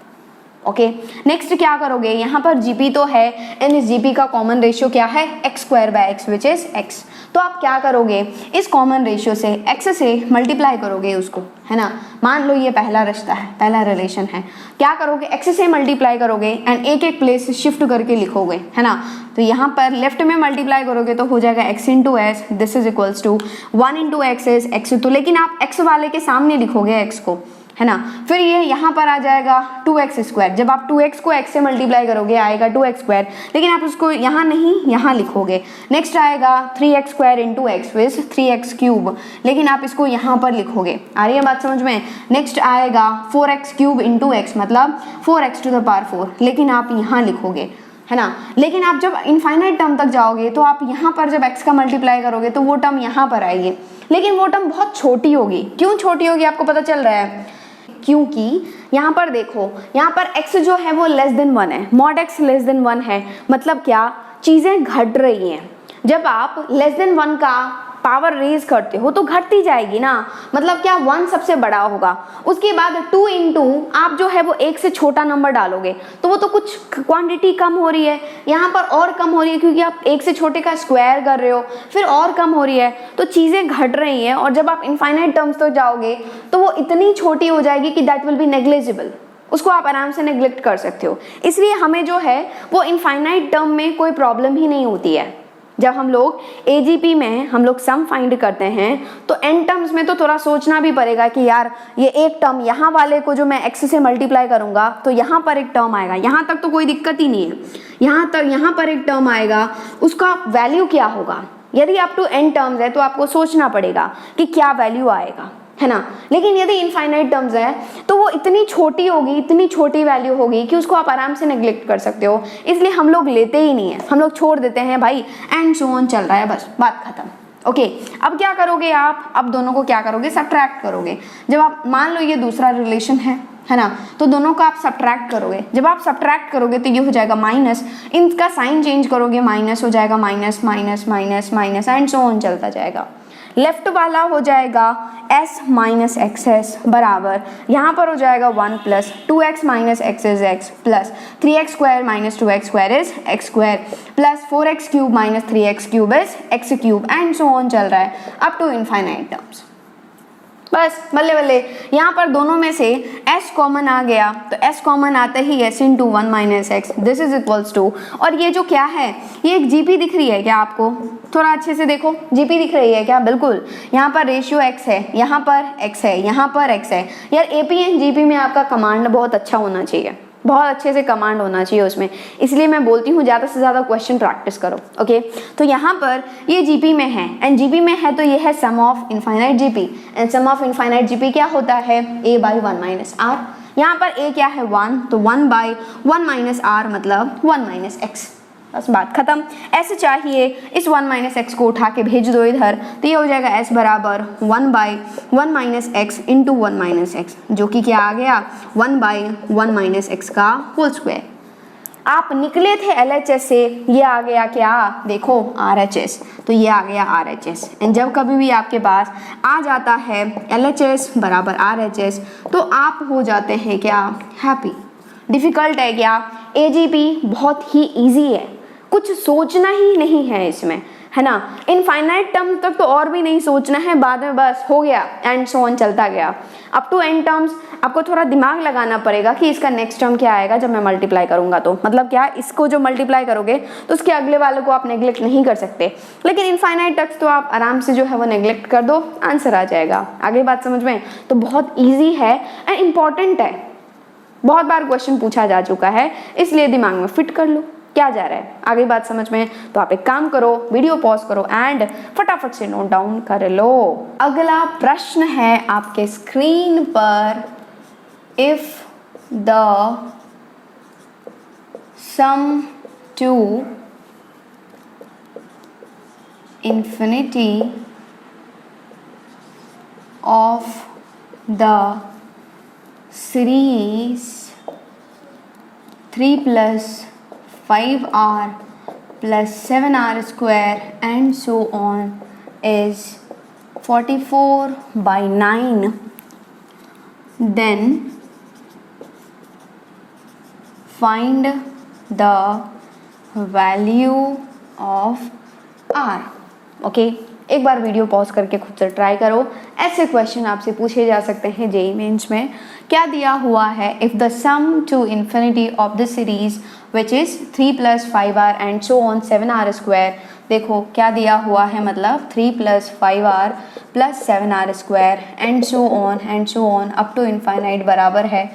ओके, नेक्स्ट क्या करोगे? यहाँ पर GP तो है, एंड इस GP का कॉमन रेशियो क्या है? x² which is x। तो आप क्या करोगे? इस कॉमन रेशियो से x से मल्टीप्लाई करोगे उसको, है ना। मान लो ये पहला रिश्ता है, पहला रिलेशन है, क्या करोगे? x से मल्टीप्लाई करोगे एंड एक एक प्लेस शिफ्ट करके लिखोगे, है ना। तो यहाँ पर लेफ्ट में मल्टीप्लाई करोगे तो हो जाएगा x × s, this is equals to 1 × x is x, तो लेकिन आप x वाले के सामने लिखोगे x को, है ना। फिर ये यहाँ पर आ जाएगा 2x², जब आप 2x को x से मल्टीप्लाई करोगे आएगा 2x², लेकिन आप उसको यहाँ नहीं यहाँ लिखोगे। नेक्स्ट आएगा 3x² × x विज 3x³, लेकिन आप इसको यहाँ पर लिखोगे। आ रही है बात समझ में? नेक्स्ट आएगा 4x³ × x, मतलब 4x to the power 4, लेकिन आप यहाँ लिखोगे, है ना। लेकिन आप जब इनफाइनाइट टर्म तक जाओगे तो आप यहाँ पर जब x का मल्टीप्लाई करोगे तो वो टर्म यहाँ पर आएगी, लेकिन वो टर्म बहुत छोटी होगी। क्यों छोटी होगी आपको पता चल रहा है? क्योंकि यहाँ पर देखो, यहाँ पर x जो है वो <1 है, mod x <1 है, मतलब क्या? चीज़ें घट रही हैं। जब आप <1 का पावर रेज करते हो तो घटती जाएगी ना, मतलब क्या? 1 सबसे बड़ा होगा, उसके बाद 2 इंटू आप जो है वो 1 से छोटा नंबर डालोगे तो वो तो कुछ क्वांटिटी कम हो रही है, यहाँ पर और कम हो रही है क्योंकि आप 1 से छोटे का स्क्वायर कर रहे हो, फिर और कम हो रही है, तो चीज़ें घट रही हैं। और जब आप इनफाइनाइट टर्म्स तक जाओगे तो वो इतनी छोटी हो जाएगी कि दैट विल बी नेग्लिजिबल, उसको आप आराम से नेग्लेक्ट कर सकते हो। इसलिए हमें जो है वो इनफाइनाइट टर्म में कोई प्रॉब्लम ही नहीं होती है। जब हम लोग AGP में हम लोग सम फाइंड करते हैं तो एंड टर्म्स में तो थोड़ा सोचना भी पड़ेगा कि यार ये एक टर्म यहाँ वाले को जो मैं x से मल्टीप्लाई करूँगा तो यहाँ पर एक टर्म आएगा, यहाँ तक तो कोई दिक्कत ही नहीं है, यहाँ पर एक टर्म आएगा, उसका वैल्यू क्या होगा? यदि अप टू एंड टर्म्स है तो आपको सोचना पड़ेगा कि क्या वैल्यू आएगा, है ना। लेकिन यदि इनफाइनाइट टर्म्स है तो वो इतनी छोटी होगी, इतनी छोटी वैल्यू होगी कि उसको आप आराम से नेग्लेक्ट कर सकते हो, इसलिए हम लोग लेते ही नहीं है, हम लोग छोड़ देते हैं भाई, एंड सो ऑन चल रहा है, बस बात खत्म। ओके, अब क्या करोगे आप? अब दोनों को क्या करोगे? सब्ट्रैक्ट करोगे। जब आप मान लो ये दूसरा रिलेशन है ना, तो दोनों को आप सब्ट्रैक्ट करोगे। जब आप सब्ट्रैक्ट करोगे तो ये हो जाएगा माइनस, इनका साइन चेंज करोगे, माइनस हो जाएगा minus minus minus minus and so on चलता जाएगा। लेफ्ट वाला हो जाएगा s - xs बराबर, यहाँ पर हो जाएगा 1 + 2x - x is x plus 3x² - 2x² is x² plus 4x³ - 3x³ is x³ and so on चल रहा है अप टू इनफाइनाइट टर्म्स। बस बल्ले बल्ले, यहाँ पर दोनों में से s कॉमन आ गया, तो s कॉमन आते ही s × 1 - x this is equals to, और ये जो क्या है, ये एक GP दिख रही है क्या आपको? थोड़ा अच्छे से देखो, GP दिख रही है क्या? बिल्कुल, यहाँ पर रेशियो x है, यहाँ पर x है, यहाँ पर x है। यार AP एंड GP में आपका कमांड बहुत अच्छा होना चाहिए, बहुत अच्छे से कमांड होना चाहिए उसमें, इसलिए मैं बोलती हूँ ज़्यादा से ज़्यादा क्वेश्चन प्रैक्टिस करो। ओके, तो यहाँ पर ये जीपी में है एंड जीपी में है तो ये है sum of infinite GP and sum of infinite GP क्या होता है, a बाई 1 माइनस आर। यहाँ पर a क्या है 1, तो 1 बाई 1 माइनस आर मतलब 1 माइनस एक्स, बस बात खत्म। ऐसे चाहिए इस 1 माइनस एक्स को उठा के भेज दो इधर, तो ये हो जाएगा s बराबर 1 by 1 minus x into 1 minus x, जो कि क्या आ गया 1 बाई 1 माइनस एक्स का होल स्क्वायर। आप निकले थे LHS से, ये आ गया क्या, देखो RHS, तो ये आ गया RHS। एंड जब कभी भी आपके पास आ जाता है LHS बराबर RHS तो आप हो जाते हैं क्या, हैप्पी। डिफ़िकल्ट है क्या, AGP बहुत ही ईजी है, कुछ सोचना ही नहीं है इसमें, है ना। इनफाइनाइट टर्म तक तो और भी नहीं सोचना है, बाद में बस हो गया एंड सो ऑन चलता गया। अप टू एन टर्म्स आपको थोड़ा दिमाग लगाना पड़ेगा कि इसका नेक्स्ट टर्म क्या आएगा जब मैं मल्टीप्लाई करूंगा, तो मतलब क्या, इसको जो मल्टीप्लाई करोगे तो उसके अगले वाले को आप नेग्लेक्ट नहीं कर सकते, लेकिन इनफाइनाइट टर्म्स तो आप आराम से जो है वो नेग्लेक्ट कर दो, आंसर आ जाएगा। आगे बात समझ में, तो बहुत ईजी है एंड इम्पॉर्टेंट है, बहुत बार क्वेश्चन पूछा जा चुका है, इसलिए दिमाग में फिट कर लो क्या जा रहा है। आगे बात समझ में, तो आप एक काम करो, वीडियो पॉज करो एंड फटाफट से नोट डाउन कर लो। अगला प्रश्न है आपके स्क्रीन पर, if the sum to infinity of the series 3 plus 5r plus 7r square and so on is 44 by 9, then find the value of r। Okay, एक बार वीडियो पॉज करके खुद से ट्राई करो, ऐसे क्वेश्चन आपसे पूछे जा सकते हैं जेईई मेंस में। क्या दिया हुआ है, if the sum to infinity of the series which is 3 plus 5r and so on 7r square. देखो क्या दिया हुआ है, मतलब 3 plus 5r plus 7r square and so on up to infinite बराबर है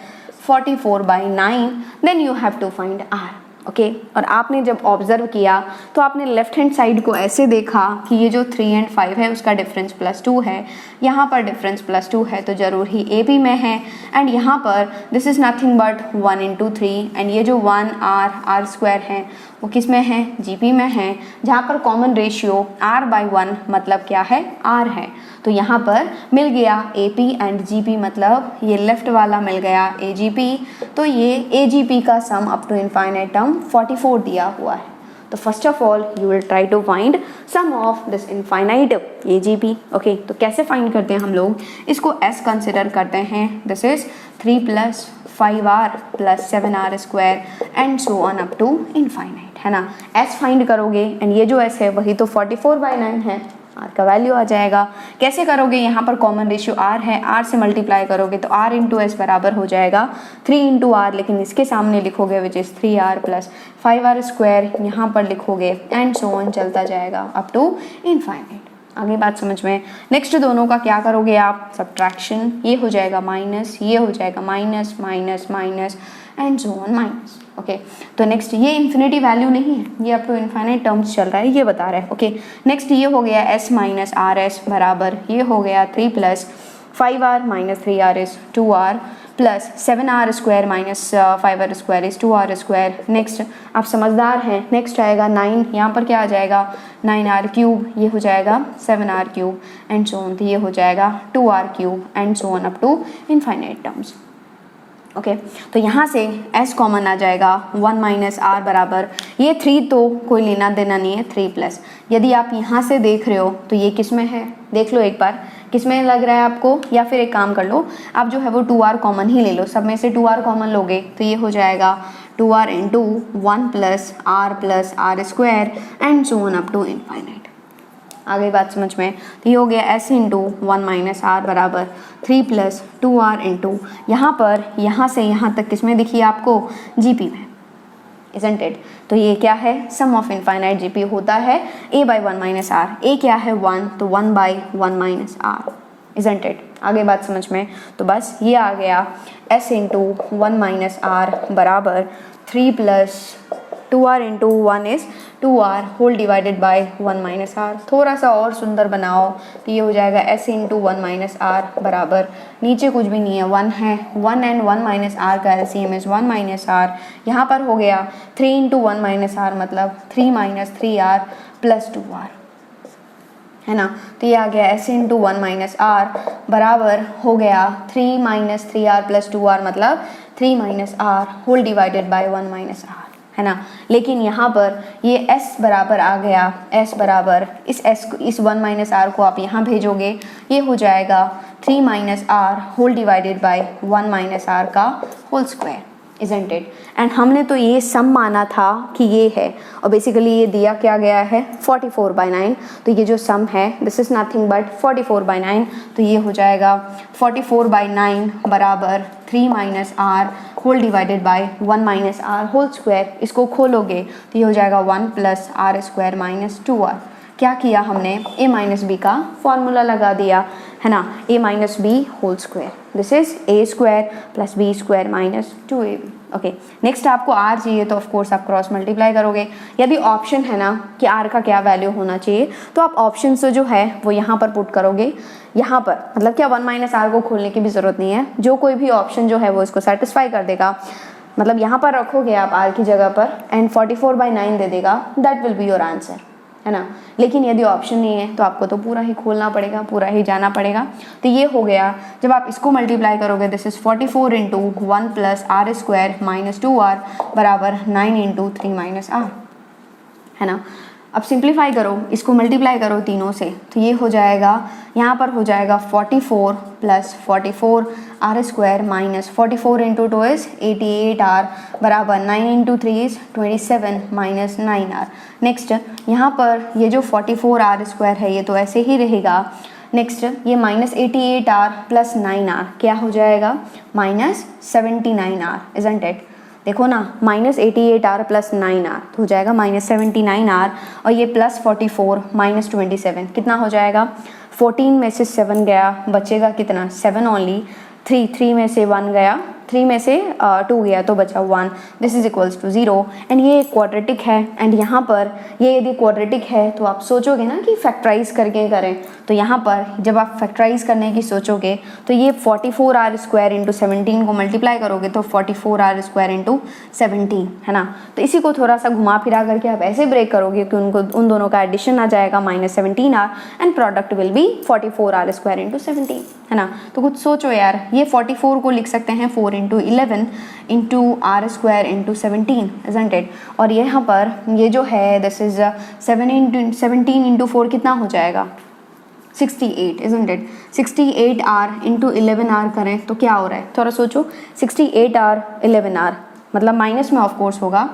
44 by 9, then you have to find r। Okay, और आपने जब ऑब्जर्व किया तो आपने लेफ्ट हैंड साइड को ऐसे देखा कि ये जो 3 and 5 है उसका डिफरेंस +2 है, यहाँ पर डिफरेंस +2 है तो ज़रूर ही AP में है। एंड यहाँ पर this is nothing but 1 into 3 and ये जो 1r स्क्वायर है वो किस में है, GP में है, जहाँ पर कॉमन रेशियो r/1 मतलब क्या है, r है। तो यहाँ पर मिल गया AP एंड GP, मतलब ये लेफ्ट वाला मिल गया AGP, तो ये AGP का sum up to infinite term 44 दिया हुआ है। तो first of all you will try to find sum of this infinite AGP। Okay, तो कैसे फाइंड करते हैं हम लोग, इसको S कंसिडर करते हैं, this is 3 plus 5r plus 7r square and so on up to infinite, है ना। S फाइंड करोगे एंड ये जो S है वही तो 44 by 9 है, r का वैल्यू आ जाएगा। कैसे करोगे, यहाँ पर कॉमन रेशियो r है, r से मल्टीप्लाई करोगे तो r इंटू एस बराबर हो जाएगा 3 इंटू r, लेकिन इसके सामने लिखोगे which is 3r plus 5r square, यहाँ पर लिखोगे एंड सो ऑन चलता जाएगा अप टू इनफाइनाइट। आगे बात समझ में। नेक्स्ट दोनों का क्या करोगे आप, सब्ट्रैक्शन, ये हो जाएगा माइनस, ये हो जाएगा minus minus minus and so on minus. Okay, तो नेक्स्ट ये इन्फिनिटी वैल्यू नहीं है, ये अप टू इनफाइनाइट टर्म्स चल रहा है, ये बता रहा है। ओके, नेक्स्ट ये हो गया s माइनस आर एस बराबर, ये हो गया 3 plus 5r minus 3r is 2r plus 7r square minus 5r square is 2r square. Next आप समझदार हैं, नेक्स्ट आएगा 9, यहाँ पर क्या आ जाएगा 9r क्यूब, ये हो जाएगा 7r cube and so on, तो ये हो जाएगा 2r cube and so on up to infinite terms. Okay, तो यहाँ से s कॉमन आ जाएगा 1 माइनस r बराबर, ये 3 तो कोई लेना देना नहीं है, 3 प्लस, यदि आप यहाँ से देख रहे हो तो ये किस में है, देख लो एक बार किस में लग रहा है आपको, या फिर एक काम कर लो आप जो है वो 2r कॉमन ही ले लो, सब में से 2r कॉमन लोगे तो ये हो जाएगा 2r into 1 plus r square and so on up to infinite. आगे बात समझ में, तो ये हो गया s इंटू 1 माइनस r बराबर 3 प्लस 2r इंटू यहाँ पर यहाँ से यहाँ तक किसमें दिखी आपको, GP में, isn't it? तो ये क्या है, सम ऑफ इनफाइनाइट GP होता है a by 1 minus r, a क्या है 1, तो 1 by 1 minus r, isn't it? आगे बात समझ में? तो बस ये आ गया s इंटू 1 माइनस आर बराबर 3 plus 2r into 1 is 2r whole divided by 1 minus r. थोड़ा सा और सुंदर बनाओ तो ये हो जाएगा s इंटू 1 माइनस आर बराबर, नीचे कुछ भी नहीं है 1 है, 1 एंड 1 माइनस आर का एलसीएम इज 1 माइनस आर। यहाँ पर हो गया 3 इंटू 1 माइनस आर मतलब 3 माइनस 3r प्लस 2r, है ना। तो ये आ गया s इंटू 1 माइनस आर बराबर हो गया 3 माइनस 3r प्लस 2r मतलब 3 minus r whole divided by 1 minus r, है ना। लेकिन यहाँ पर ये s बराबर आ गया, s बराबर इस 1 माइनस आर को आप यहाँ भेजोगे, ये हो जाएगा 3 minus r whole divided by 1 minus r का whole square, isn't it. And हमने तो ये सम माना था कि ये है, और बेसिकली ये दिया क्या गया है 44/9। तो ये जो सम है दिस इज़ नथिंग बट 44/9। तो ये हो जाएगा 44/9 बराबर 3 minus r whole divided by 1 minus r whole square. इसको खोलोगे तो ये हो जाएगा 1 plus r square minus 2r। क्या किया हमने, a माइनस बी का फॉर्मूला लगा दिया, है ना, a minus b whole square, this is a square plus b square minus 2ab। Okay, next आपको r चाहिए तो ऑफ कोर्स आप क्रॉस मल्टीप्लाई करोगे। यदि ऑप्शन है ना कि r का क्या वैल्यू होना चाहिए तो आप ऑप्शन से जो है वो यहाँ पर पुट करोगे। यहाँ पर मतलब क्या 1 माइनस आर को खोलने की भी ज़रूरत नहीं है, जो कोई भी ऑप्शन जो है वो इसको सेटिस्फाई कर देगा। मतलब यहाँ पर रखोगे आप r की जगह पर एंड 44/9 दे देगा, that will be your answer, है ना। लेकिन यदि ऑप्शन नहीं है तो आपको तो पूरा ही खोलना पड़ेगा, पूरा ही जाना पड़ेगा। तो ये हो गया, जब आप इसको मल्टीप्लाई करोगे this is 44 into 1 plus r square minus 2r बराबर 9 इंटू 3 माइनस आर, है ना। अब सिंप्लीफाई करो, इसको मल्टीप्लाई करो तीनों से, तो ये हो जाएगा, यहाँ पर हो जाएगा 44 plus 44 r square minus 44 into 2 is 88r बराबर 9 into 3 is 27 minus 9r। Next यहाँ पर ये जो 44 आर स्क्वायर है ये तो ऐसे ही रहेगा। नेक्स्ट ये माइनस 88r प्लस 9r क्या हो जाएगा, माइनस 79r, इजंट इट। देखो ना, माइनस 88r प्लस 9r तो हो जाएगा माइनस 79r, और ये प्लस 44 माइनस 27 कितना हो जाएगा, 14 में से 7 गया, बचेगा कितना 7 ओनली, 3 में से 1 गया, 3 में से 2 गया तो बचा 1, this is equals to 0। And ये क्वाड्रेटिक है, एंड यहाँ पर ये यदि क्वाड्रेटिक है तो आप सोचोगे ना कि फैक्टराइज करके करें, तो यहाँ पर जब आप फैक्टराइज करने की सोचोगे तो ये 44r स्क्वायर इंटू 17 को मल्टीप्लाई करोगे तो 44r स्क्वायर इंटू 17, है ना। तो इसी को थोड़ा सा घुमा फिरा करके आप ऐसे ब्रेक करोगे कि उन दोनों का एडिशन आ जाएगा minus 17r and product will be 44r square into 17, है ना। तो कुछ सोचो यार, ये 44 को लिख सकते हैं 4 into 11 into r square into 17, isn't it. और यहाँ पर ये जो है दिस इज 17 इंटू 4 कितना हो जाएगा 68, isn't it. 68r into 11r करें तो क्या हो रहा है, थोड़ा सोचो, 68r 11r मतलब माइनस में ऑफ कोर्स होगा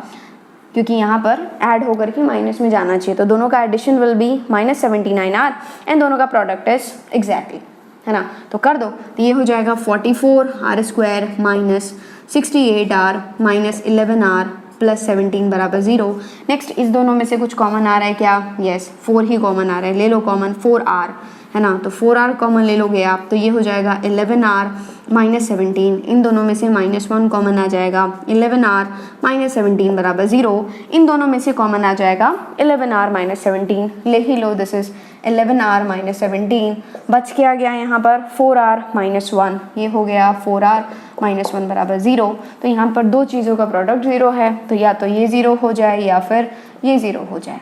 क्योंकि यहाँ पर ऐड होकर के माइनस में जाना चाहिए, तो दोनों का addition will be minus 79r and दोनों का प्रोडक्ट इज एग्जैक्टली, है ना। तो कर दो, तो ये हो जाएगा 44r square minus 68r minus 11r plus 17 बराबर 0। नेक्स्ट इस दोनों में से कुछ कॉमन आ रहा है क्या, यस 4 ही कॉमन आ रहा है, ले लो कॉमन 4r, है ना। तो 4r कॉमन ले लोगे आप तो ये हो जाएगा 11r माइनस 17, इन दोनों में से -1 कॉमन आ जाएगा, 11r माइनस 17 बराबर 0, इन दोनों में से कॉमन आ जाएगा 11r माइनस 17, ले ही लो, दिस इज 11r माइनस 17, बच के आ गया यहाँ पर 4r माइनस 1, ये हो गया 4r माइनस 1 बराबर 0। तो यहाँ पर दो चीज़ों का प्रोडक्ट 0 है, तो या तो ये 0 हो जाए या फिर ये 0 हो जाए।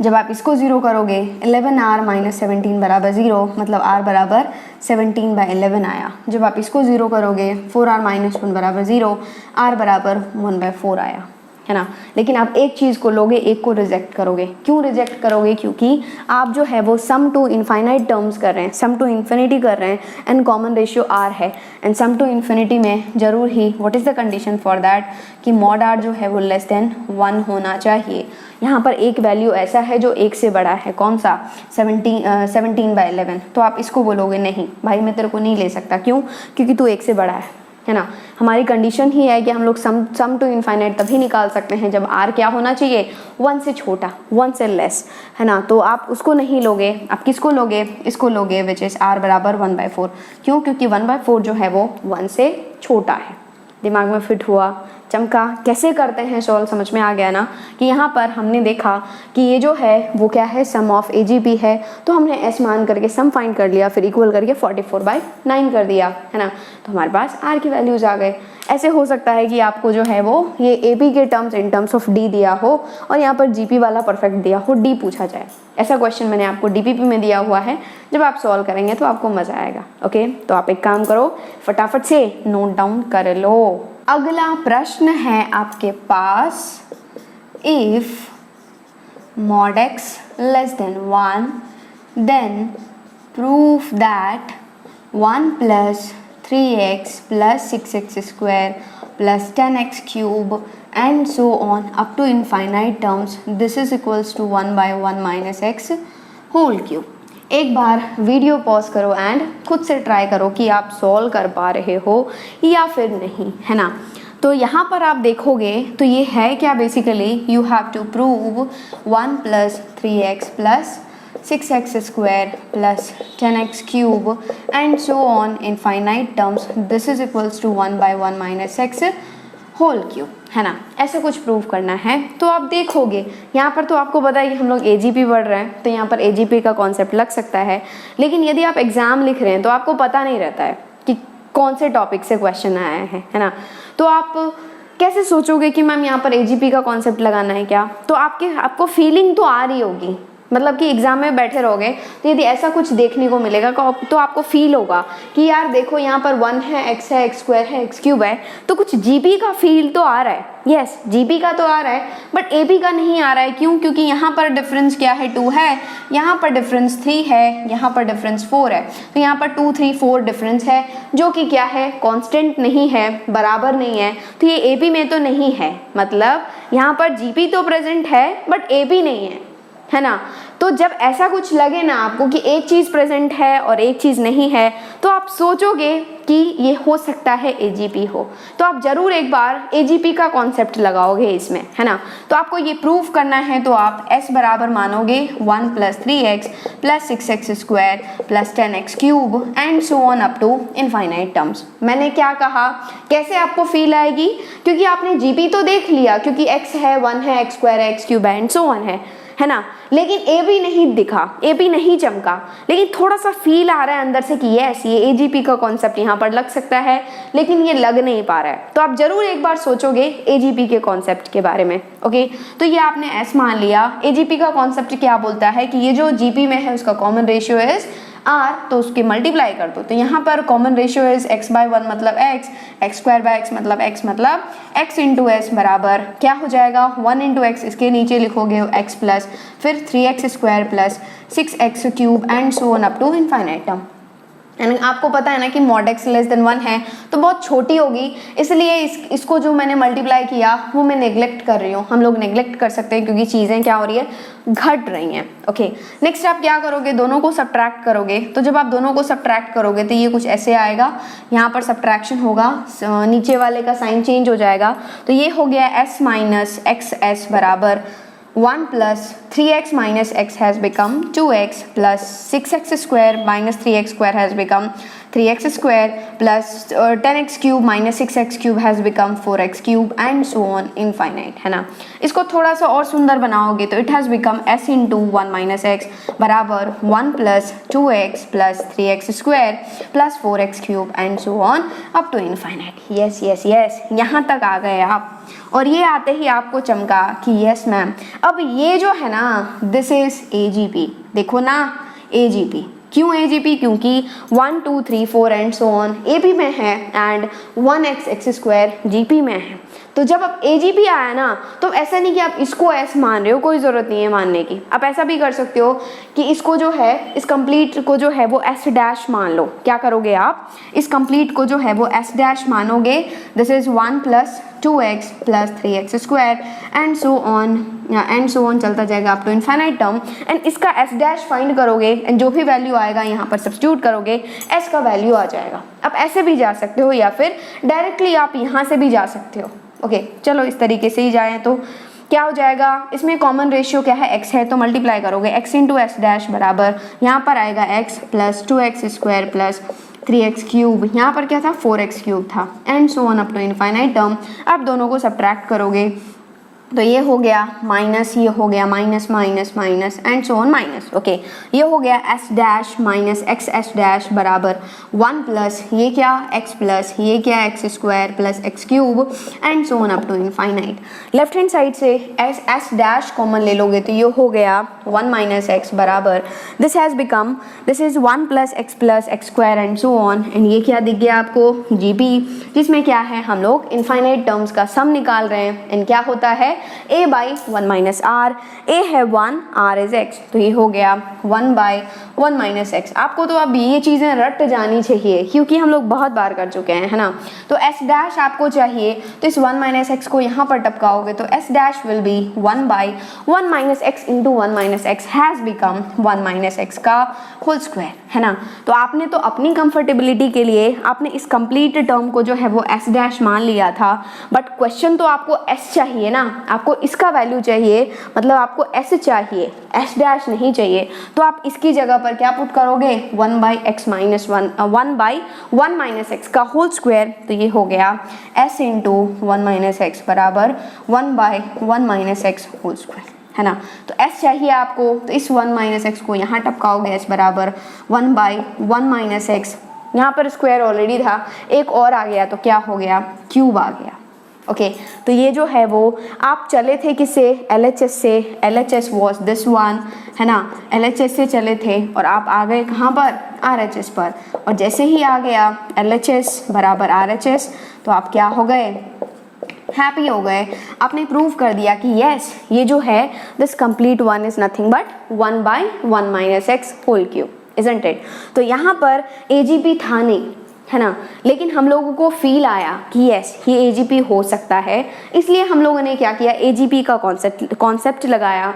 जब आप इसको 0 करोगे 11r माइनस 17 बराबर 0 मतलब r बराबर 17/11 आया। जब आप इसको 0 करोगे 4r माइनस 1 बराबर 0, r बराबर 1/4 आया, है ना। लेकिन आप एक चीज़ को लोगे, एक को रिजेक्ट करोगे। क्यों रिजेक्ट करोगे, क्योंकि आप जो है वो सम टू इनफाइनाइट टर्म्स कर रहे हैं, सम टू इन्फिनिटी कर रहे हैं एंड कॉमन रेशियो r है, एंड सम टू इन्फिनिटी में जरूर ही what is the condition for that कि मॉड r जो है वो लेस देन 1 होना चाहिए। यहाँ पर एक वैल्यू ऐसा है जो 1 से बड़ा है, कौन सा 17/11, तो आप इसको बोलोगे नहीं भाई मैं तेरे को नहीं ले सकता, क्यों, क्योंकि तू 1 से बड़ा है, है ना। हमारी कंडीशन ही है कि हम लोग सम टू इनफाइनाइट तभी निकाल सकते हैं जब r क्या होना चाहिए, 1 से छोटा, 1 से लेस, है ना। तो आप उसको नहीं लोगे, आप किसको लोगे, इसको लोगे, विच इज़ r बराबर 1/4। क्यों? क्योंकि 1/4 जो है वो 1 से छोटा है। दिमाग में फिट हुआ, चमका। कैसे करते हैं सॉल्व, समझ में आ गया ना। कि यहाँ पर हमने देखा कि ये जो है वो क्या है, सम ऑफ AGP है, तो हमने s मान करके सम फाइंड कर लिया, फिर इक्वल करके 44/9 कर दिया, है ना। तो हमारे पास r की वैल्यूज आ गए। ऐसे हो सकता है कि आपको जो है वो ये AP के terms in terms of D दिया हो और यहाँ पर GP वाला परफेक्ट दिया हो, D पूछा जाए। ऐसा क्वेश्चन मैंने आपको DPP में दिया हुआ है, जब आप सॉल्व करेंगे तो आपको मज़ा आएगा। ओके, तो आप एक काम करो, फटाफट से नोट डाउन कर लो। अगला प्रश्न है आपके पास, if mod x less than 1 then prove that 1 plus 3x plus 6x square plus 10x cube and so on up to infinite terms, this is equals to 1/1 minus x whole cube। एक बार video pause करो and खुद से try करो कि आप solve कर पा रहे हो या फिर नहीं, है ना। तो यहाँ पर आप देखोगे तो ये है क्या, basically you have to prove 1 plus 3x plus 6x square plus 10x cube and so on in finite terms, this is equals to 1/1 minus x whole cube, है ना। ऐसा कुछ प्रूव करना है। तो आप देखोगे यहाँ पर तो आपको पता है कि हम लोग AGP पढ़ रहे हैं, तो यहाँ पर AGP का कॉन्सेप्ट लग सकता है। लेकिन यदि आप एग्जाम लिख रहे हैं तो आपको पता नहीं रहता है कि कौन से टॉपिक से क्वेश्चन आया है ना। तो आप कैसे सोचोगे कि मैम यहाँ पर AGP का कॉन्सेप्ट लगाना है क्या। तो आपको फीलिंग तो आ रही होगी, मतलब कि एग्जाम में बैठे रहोगे तो यदि ऐसा कुछ देखने को मिलेगा तो आपको फील होगा कि यार देखो यहाँ पर 1 है, x है, x स्क्वायर है, x क्यूब है, तो कुछ GP का फील तो आ रहा है। यस, GP का तो आ रहा है, बट AP का नहीं आ रहा है। क्यों? क्योंकि यहाँ पर डिफरेंस क्या है, 2 है, यहाँ पर डिफरेंस 3 है, यहाँ पर डिफरेंस 4 है। तो यहाँ पर 2, 3, 4 डिफरेंस है, जो कि क्या है, कांस्टेंट नहीं है, बराबर नहीं है। तो ये AP में तो नहीं है, मतलब यहाँ पर GP तो प्रेजेंट है बट AP नहीं है ना। तो जब ऐसा कुछ लगे ना आपको कि एक चीज़ प्रेजेंट है और एक चीज़ नहीं है, तो आप सोचोगे कि ये हो सकता है AGP हो। तो आप ज़रूर एक बार AGP का कॉन्सेप्ट लगाओगे इसमें, है ना। तो आपको ये प्रूव करना है, तो आप s बराबर मानोगे 1 plus 3x plus 6x square plus 10x cube and so on up to infinite terms। मैंने क्या कहा, कैसे आपको फील आएगी, क्योंकि आपने GP तो देख लिया, क्योंकि x है, 1 है, x स्क्वायर है, x क्यूब है एंड सो ऑन है ना। लेकिन AP नहीं दिखा, AP नहीं चमका, लेकिन थोड़ा सा फील आ रहा है अंदर से कि यस ये AGP का कॉन्सेप्ट यहाँ पर लग सकता है, लेकिन ये लग नहीं पा रहा है। तो आप जरूर एक बार सोचोगे AGP के कॉन्सेप्ट के बारे में। ओके, तो ये आपने S मान लिया। AGP का कॉन्सेप्ट क्या बोलता है कि ये जो GP में है उसका कॉमन रेशियो इज R, तो उसके मल्टीप्लाई कर दो। तो यहाँ पर कॉमन रेशियो इज x/1 मतलब x स्क्वायर बाय x मतलब x इंटू एस बराबर क्या हो जाएगा, 1 इंटू एक्स, इसके नीचे लिखोगे x प्लस फिर 3x square plus 6x cube and so on up to infinite term. And आपको पता है ना कि mod x लेस देन 1 है तो बहुत छोटी होगी, इसलिए इसको जो मैंने मल्टीप्लाई किया वो मैं नेग्लेक्ट कर रही हूँ। हम लोग नेग्लेक्ट कर सकते हैं क्योंकि चीज़ें क्या हो रही है, घट रही हैं। ओके, नेक्स्ट आप क्या करोगे, दोनों को सब्ट्रैक्ट करोगे। तो जब आप दोनों को सब्ट्रैक्ट करोगे तो ये कुछ ऐसे आएगा, यहाँ पर सब्ट्रैक्शन होगा, नीचे वाले का साइन चेंज हो जाएगा। तो ये हो गया s माइनस एक्स एस बराबर 1 plus 3x minus x has become 2x plus 6x square minus 3x square has become 3x square plus 10x cube minus 6x cube has become 4x cube and so on infinite, है ना। इसको थोड़ा सा और सुंदर बनाओगे तो it has become s into 1 minus x बराबर 1 plus 2x plus 3x square plus 4x cube and so on up to infinite। yes yes yes, यहाँ तक आ गए आप। और ये आते ही आपको चमका कि यस मैम, अब ये जो है ना दिस इज AGP। देखो ना AGP, क्यों AGP, क्योंकि 1 2 3 4 एंड सो ऑन AP में है and 1x x square GP में है। तो जब अब AGP आया ना, तो ऐसा नहीं कि आप इसको S मान रहे हो, कोई ज़रूरत नहीं है मानने की। आप ऐसा भी कर सकते हो कि इसको जो है, इस कंप्लीट को जो है वो S डैश मान लो। क्या करोगे आप, इस कंप्लीट को जो है वो S डैश मानोगे। This is 1 + 2x + 3x² and so on चलता जाएगा up to infinite term. And इसका S डैश फाइंड करोगे एंड जो भी वैल्यू आएगा यहाँ पर सब्स्टिट्यूट करोगे, S का वैल्यू आ जाएगा। आप ऐसे भी जा सकते हो या फिर डायरेक्टली आप यहाँ से भी जा सकते हो। ओके, चलो इस तरीके से ही जाएं तो क्या हो जाएगा, इसमें कॉमन रेशियो क्या है, x है, तो मल्टीप्लाई करोगे x × S डैश बराबर यहाँ पर आएगा x + 2x² + 3x³। यहाँ पर क्या था, 4x³ था and so on up to infinite term. आप दोनों को सब्ट्रैक्ट करोगे तो ये हो गया माइनस, ये हो गया minus minus minus and so on minus. Okay, ये हो गया S dash minus XS dash बराबर 1 प्लस ये क्या x प्लस ये क्या x² + x³ and so on up to infinite. Left hand side से S डैश कॉमन ले लोगे तो ये हो गया 1 - x बराबर this has become, this is 1 + x + x² and so on. And ये क्या दिख गया आपको, GP, जिसमें क्या है, हम लोग इनफाइनाइट टर्म्स का सम निकाल रहे हैं। एंड क्या होता है, a/1 - r, a है 1, r इज x, तो ये हो गया 1/1 - x। आपको तो अब ये चीज़ें रट जानी चाहिए क्योंकि हम लोग बहुत बार कर चुके हैं, है ना। तो S डैश आपको चाहिए, तो इस 1 - x को यहाँ पर टपकाओगे तो S dash will be 1/1 - x × 1 - x has become 1 - x का होल स्क्वायर, है ना। तो आपने तो अपनी कंफर्टेबिलिटी के लिए आपने इस कंप्लीट टर्म को जो है वो S डैश मान लिया था, बट क्वेश्चन तो आपको S चाहिए ना, आपको इसका वैल्यू चाहिए, मतलब आपको S चाहिए, S डैश नहीं चाहिए। तो आप इसकी जगह पर क्या पुट करोगे, 1/x - 1/1 - x का होल स्क्वायर। तो ये हो गया S × 1 - x बराबर 1/1 - x होल स्क्वायर, है ना। तो S चाहिए आपको, तो इस 1 - x को यहाँ टपकाओगे, S बराबर 1/1 - x। यहाँ पर स्क्वायर ऑलरेडी था, एक और आ गया तो क्या हो गया, क्यूब आ गया। ओके, तो ये जो है वो आप चले थे किससे, LHS से, LHS वॉज दिस वन, है ना। LHS से चले थे और आप आ गए कहाँ पर, RHS पर। और जैसे ही आ गया LHS बराबर RHS, तो आप क्या हो गए, हैप्पी हो गए। आपने प्रूव कर दिया कि यस, ये जो है this complete one is nothing but 1/1 - x whole cube, isn't it. तो यहाँ पर AGP था नहीं, है ना, लेकिन हम लोगों को फील आया कि यस ये AGP हो सकता है, इसलिए हम लोगों ने क्या किया, AGP का कॉन्सेप्ट लगाया,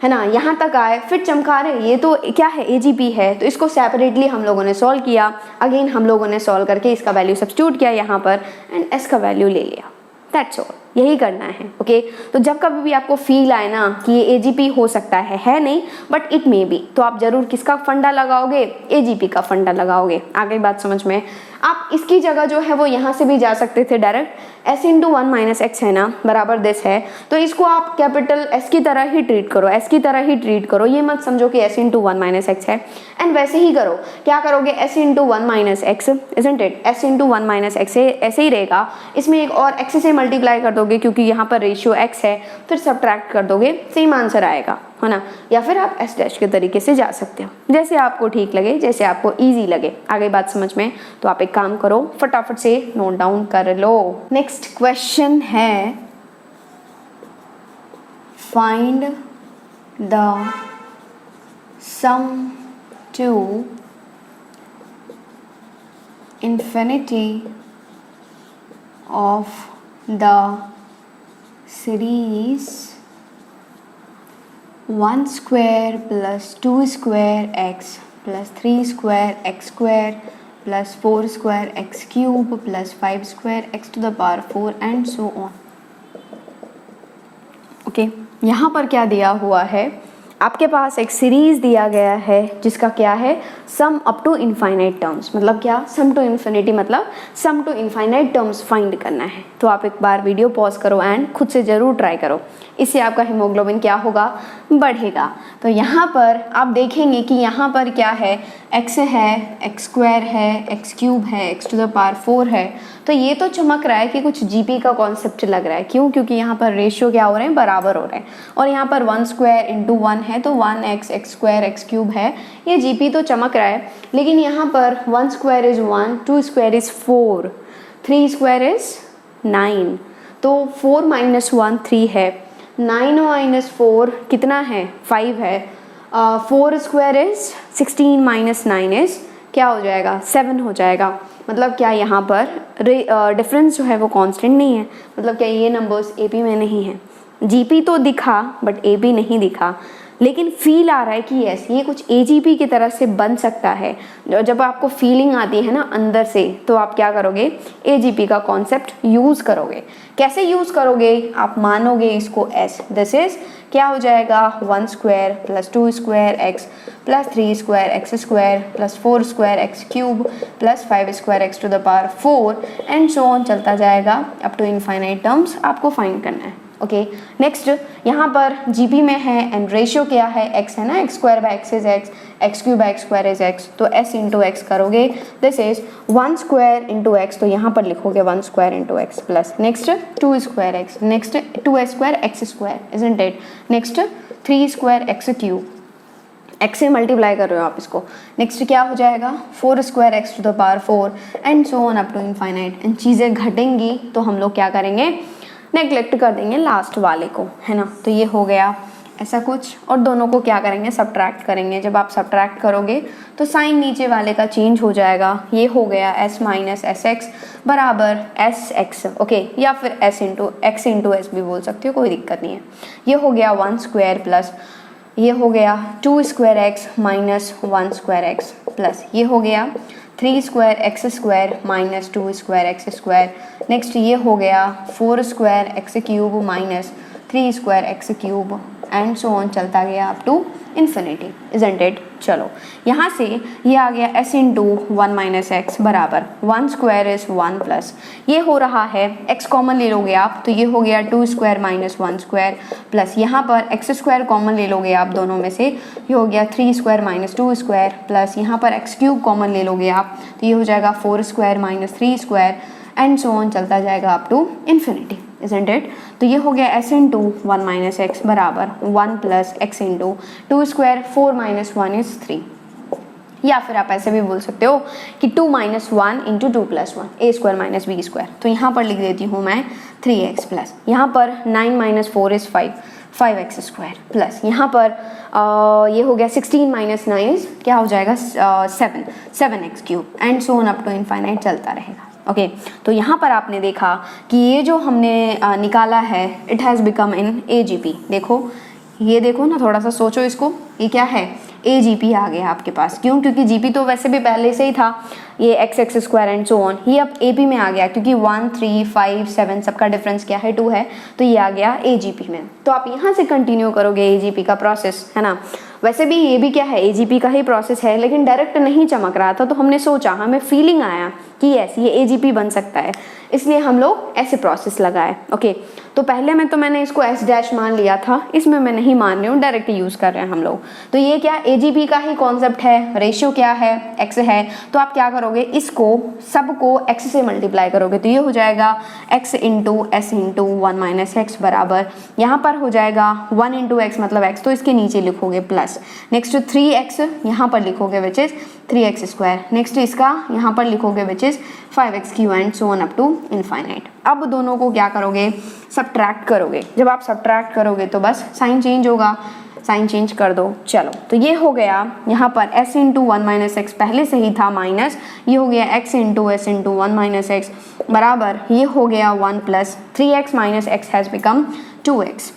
है ना। यहाँ तक आए, फिर चमका रहे ये तो क्या है, AGP है, तो इसको सेपरेटली हम लोगों ने सॉल्व किया। अगेन हम लोगों ने सॉल्व करके इसका वैल्यू सब्स्टिट्यूट किया यहाँ पर एंड S का वैल्यू ले लिया। दैट्स ऑल, यही करना है। ओके, तो जब कभी भी आपको फील आए ना कि ये AGP हो सकता है नहीं बट इट मे बी, तो आप जरूर किसका फंडा लगाओगे, AGP का फंडा लगाओगे। आ गई बात समझ में। आप इसकी जगह जो है वो यहाँ से भी जा सकते थे डायरेक्ट, S × 1 - x है ना बराबर दिस है, तो इसको आप कैपिटल S की तरह ही ट्रीट करो, S की तरह ही ट्रीट करो, ये मत समझो कि S × 1 - x है। एंड वैसे ही करो, क्या करोगे, S × 1 - x, isn't it, S × 1 - x ऐसे ही रहेगा, इसमें एक और x से मल्टीप्लाई कर दोगे क्योंकि यहाँ पर रेशियो x है, फिर सब्ट्रैक्ट कर दोगे, सेम आंसर आएगा, है ना। या फिर आप S डैश के तरीके से जा सकते हो, जैसे आपको ठीक लगे, जैसे आपको इजी लगे। आ गई बात समझ में, तो आप एक काम करो, फटाफट से नोट डाउन कर लो। नेक्स्ट क्वेश्चन है, find the sum to infinity of the series 1 square plus 2 square x plus 3 square x square plus 4 square x cube plus 5 square x to the power 4 and so on. Okay, यहाँ पर क्या दिया हुआ है, आपके पास एक series दिया गया है जिसका क्या है, sum up to infinite terms, मतलब क्या, सम टू इन्फिनिटी मतलब sum to infinite terms find करना है। तो आप एक बार वीडियो पॉज करो एंड खुद से ज़रूर ट्राई करो, इससे आपका हीमोग्लोबिन क्या होगा, बढ़ेगा। तो यहाँ पर आप देखेंगे कि यहाँ पर क्या है, x है, x² है, x³ है, x to the power 4 है। तो ये तो चमक रहा है कि कुछ GP का कॉन्सेप्ट लग रहा है, क्यों, क्योंकि यहाँ पर रेशियो क्या हो रहे हैं, बराबर हो रहे हैं। और यहाँ पर 1 square × 1 है तो 1x, x² x³ है, ये GP तो चमक रहा है। लेकिन यहाँ पर 1 square is 1, 2 square is 4, 3 square is 9, तो 4 माइनस 1 3 है, 9 माइनस 4 कितना है 5 है, 4 स्क्वायर इज 16 माइनस 9 इज क्या हो जाएगा 7 हो जाएगा। मतलब क्या यहाँ पर डिफरेंस जो है वो कांस्टेंट नहीं है, मतलब क्या ये नंबर्स एपी में नहीं है। जीपी तो दिखा बट एपी नहीं दिखा, लेकिन फील आ रहा है कि यस ये कुछ एजीपी की तरह से बन सकता है। जब आपको फीलिंग आती है ना अंदर से, तो आप क्या करोगे, एजीपी का कॉन्सेप्ट यूज़ करोगे। कैसे यूज़ करोगे, आप मानोगे इसको एस, दिस इज क्या हो जाएगा 1 square plus 2 square x plus 3 square x square plus 4 square x cube plus 5 square x to the power 4 and so on चलता जाएगा अप टू इनफाइनाइट टर्म्स आपको फाइंड करना है। ओके नेक्स्ट यहाँ पर जीपी में है एंड रेशियो क्या है एक्स है ना, x square by x is x, x cube by x square is x, तो एस इंटू एक्स करोगे, this is 1 square into x, तो यहाँ पर लिखोगे 1 square into x plus next 2 square x, next 2 square x square isn't it, next 3 square x cube, x से multiply कर रहे हो आप इसको, नेक्स्ट क्या हो जाएगा 4 square x to the power 4 and so on up to infinite. And चीज़ें घटेंगी तो हम लोग क्या करेंगे, नेग्लेक्ट कर देंगे लास्ट वाले को, है ना। तो ये हो गया ऐसा कुछ, और दोनों को क्या करेंगे सब्ट्रैक्ट करेंगे। जब आप सब्ट्रैक्ट करोगे तो साइन नीचे वाले का चेंज हो जाएगा, ये हो गया s माइनस एस एक्स बराबर एस एक्स, ओके, या फिर s into x into S भी बोल सकते हो, कोई दिक्कत नहीं है। ये हो गया 1 स्क्वायर प्लस ये हो गया 2 square x minus 1 square x plus ये हो गया 3 square x square minus 2 square x square, next ये हो गया 4 square x cube minus 3 square x cube and so on चलता गया up to infinity, isn't it. चलो यहाँ से ये आ गया s इंटू 1 माइनस एक्स बराबर 1 स्क्वायर इज 1 प्लस ये हो रहा है x कॉमन ले लोगे आप, तो ये हो गया 2 स्क्वायर माइनस 1 स्क्वायर प्लस यहाँ पर x स्क्वायर कॉमन ले लोगे आप दोनों में से, ये हो गया 3 स्क्वायर माइनस 2 स्क्वायर प्लस यहाँ पर x क्यूब कॉमन ले लोगे आप, तो ये हो जाएगा 4 square minus 3 square and so on चलता जाएगा up to infinity, isn't it. तो ये हो गया s इंटू 1 माइनस एक्स बराबर 1 plus x into 2 square 4 minus 1 is 3, या फिर आप ऐसे भी बोल सकते हो कि 2 minus 1 into 2 plus 1 a square minus b square. तो यहाँ पर लिख देती हूँ मैं 3x प्लस यहाँ पर 9 minus 4 is 5x square plus यहाँ पर ये हो गया 16 माइनस 9 इज क्या हो जाएगा 7x cube and so on up to infinite चलता रहेगा। ओके तो यहाँ पर आपने देखा कि ये जो हमने निकाला है it has become in AGP। देखो ये देखो ना, थोड़ा सा सोचो इसको, ये क्या है AGP आ गया आपके पास। क्यों? क्योंकि GP तो वैसे भी पहले से ही था, ये x square and so on, ये अब AP में आ गया क्योंकि 1 3 5 7 सबका डिफरेंस क्या है 2 है, तो ये आ गया AGP में। तो आप यहाँ से कंटिन्यू करोगे AGP का प्रोसेस, है ना। वैसे भी ये भी क्या है AGP का ही प्रोसेस है, लेकिन डायरेक्ट नहीं चमक रहा था, तो हमने सोचा, हमें फीलिंग आया कि यस ये AGP बन सकता है, इसलिए हम लोग ऐसे प्रोसेस लगाए। ओके तो पहले में तो मैंने इसको S डैश मान लिया था, इसमें मैं नहीं मान रही हूँ, डायरेक्ट यूज़ कर रहे हैं हम लोग। तो ये क्या AGP का ही कॉन्सेप्ट है, रेशियो क्या है x है, तो आप क्या करोगे इसको सबको x से मल्टीप्लाई करोगे, तो ये हो जाएगा x into s into 1 minus x बराबर यहाँ पर हो जाएगा 1 इंटू एक्स मतलब x, तो इसके नीचे लिखोगे प्लस, नेक्स्ट 3x यहाँ पर लिखोगे which is 3x square, next इसका यहाँ पर लिखोगे which is 5x cube and so on up to infinite. अब दोनों को क्या करोगे सब्ट्रैक्ट करोगे, जब आप सब्ट्रैक्ट करोगे तो बस साइन चेंज होगा, साइन चेंज कर दो। चलो तो ये हो गया यहाँ पर s इंटू 1 माइनस एक्स पहले से ही था माइनस, ये हो गया x into s into 1 minus x बराबर ये हो गया 1 plus 3x minus x has become 2x,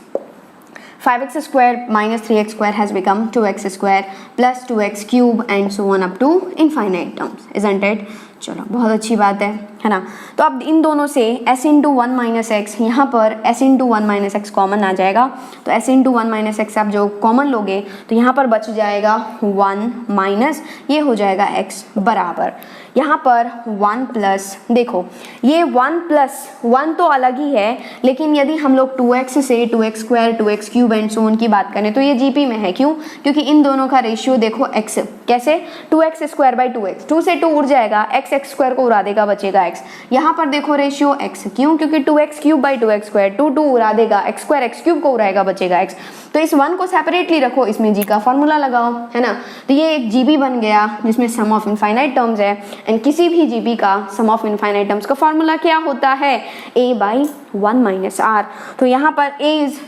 5x square minus 3x square has become 2x square plus 2x cube and so on up to infinite terms, isn't it. चलो बहुत अच्छी बात है ना। तो अब इन दोनों से s इंटू 1 माइनस एक्स, यहाँ पर s into 1 minus x common आ जाएगा, तो s इंटू 1 माइनस एक्स आप जो कॉमन लोगे तो यहाँ पर बच जाएगा 1 माइनस ये हो जाएगा x बराबर यहाँ पर 1 प्लस, देखो ये 1 प्लस 1 तो अलग ही है, लेकिन यदि हम लोग 2x से 2x square 2x cube and so on की बात करें तो ये GP में है। क्यों? क्योंकि इन दोनों का रेशियो देखो x कैसे 2x स्क्वायर बाई 2x, 2 से 2 उड़ जाएगा, x स्क्वायर को उड़ा देगा, बचेगा एक्स। यहाँ पर देखो रेशियो एक्स, क्यों? क्योंकि 2x cube by 2x square, 2 उड़ा देगा, एक्स स्क्वायर एक्स क्यूब को उड़ाएगा, बचेगा एक्स। तो इस 1 को सेपरेटली रखो, इसमें जी का फॉर्मूला लगाओ, है ना। तो ये एक जीबी बन गया जिसमें सम ऑफ इनफाइनाइट टर्म्स है, एंड किसी भी जीबी का सम ऑफ इनफाइनाइट टर्म्स का फॉर्मूला क्या होता है? a by 1 minus r. तो यहाँ पर a is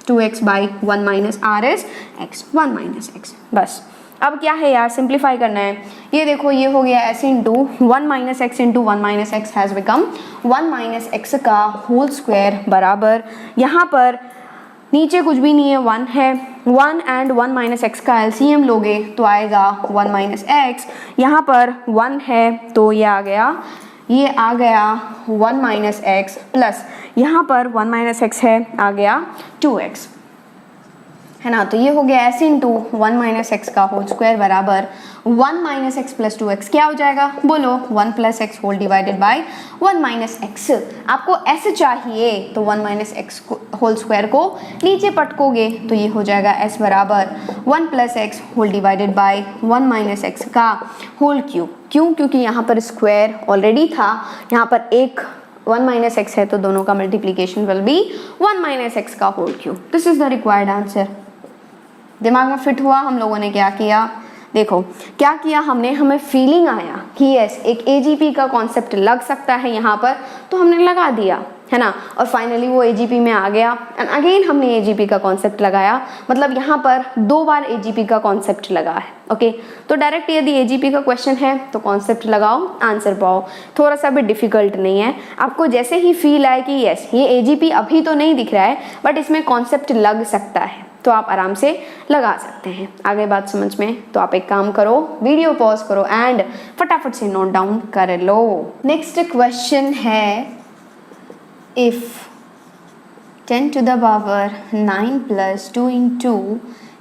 2x by 1 minus r is x, 1 minus x। बस अब क्या है यार, सिंप्लीफाई करना है। ये देखो ये हो गया s into 1 minus x into 1 minus x has become 1 minus x का होल स्क्वायर बराबर, यहाँ पर नीचे कुछ भी नहीं है, 1 है, 1 एंड 1 माइनस एक्स का एलसीएम लोगे तो आएगा 1 माइनस एक्स। यहाँ पर 1 है तो ये आ गया 1 माइनस एक्स प्लस यहाँ पर 1 माइनस एक्स है, आ गया 2x, है ना। तो ये हो गया s इंटू 1 माइनस एक्स का होल स्क्वायर बराबर 1 माइनस एक्स प्लस 2x। क्या हो जाएगा बोलो? 1 plus x whole divided by 1 minus x. आपको s चाहिए तो 1 माइनस एक्स होल स्क्वायर को नीचे पटकोगे तो ये हो जाएगा s बराबर 1 plus x whole divided by 1 minus x का होल क्यूब। क्यों? क्योंकि यहाँ पर स्क्वायर ऑलरेडी था, यहाँ पर एक 1 माइनस एक्स है तो दोनों का multiplication will be 1 minus x का whole cube. This is the required answer. दिमाग में फिट हुआ? हम लोगों ने क्या किया, देखो क्या किया हमने, हमें फीलिंग आया कि यस एक AGP का कॉन्सेप्ट लग सकता है यहाँ पर, तो हमने लगा दिया, है ना। और फाइनली वो AGP में आ गया एंड अगेन हमने AGP का कॉन्सेप्ट लगाया, मतलब यहाँ पर 2 बार AGP का कॉन्सेप्ट लगा है। ओके, तो डायरेक्ट यदि AGP का क्वेश्चन है तो कॉन्सेप्ट लगाओ, आंसर पाओ। थोड़ा सा भी डिफिकल्ट नहीं है, आपको जैसे ही फील आए कि यस ये AGP अभी तो नहीं दिख रहा है बट इसमें कॉन्सेप्ट लग सकता है, तो आप आराम से लगा सकते हैं। आगे बात समझ में तो आप एक काम करो, वीडियो पॉज करो एंड फटाफट से नोट डाउन कर लो। नेक्स्ट क्वेश्चन है, if 10 to the power 9 plus 2 into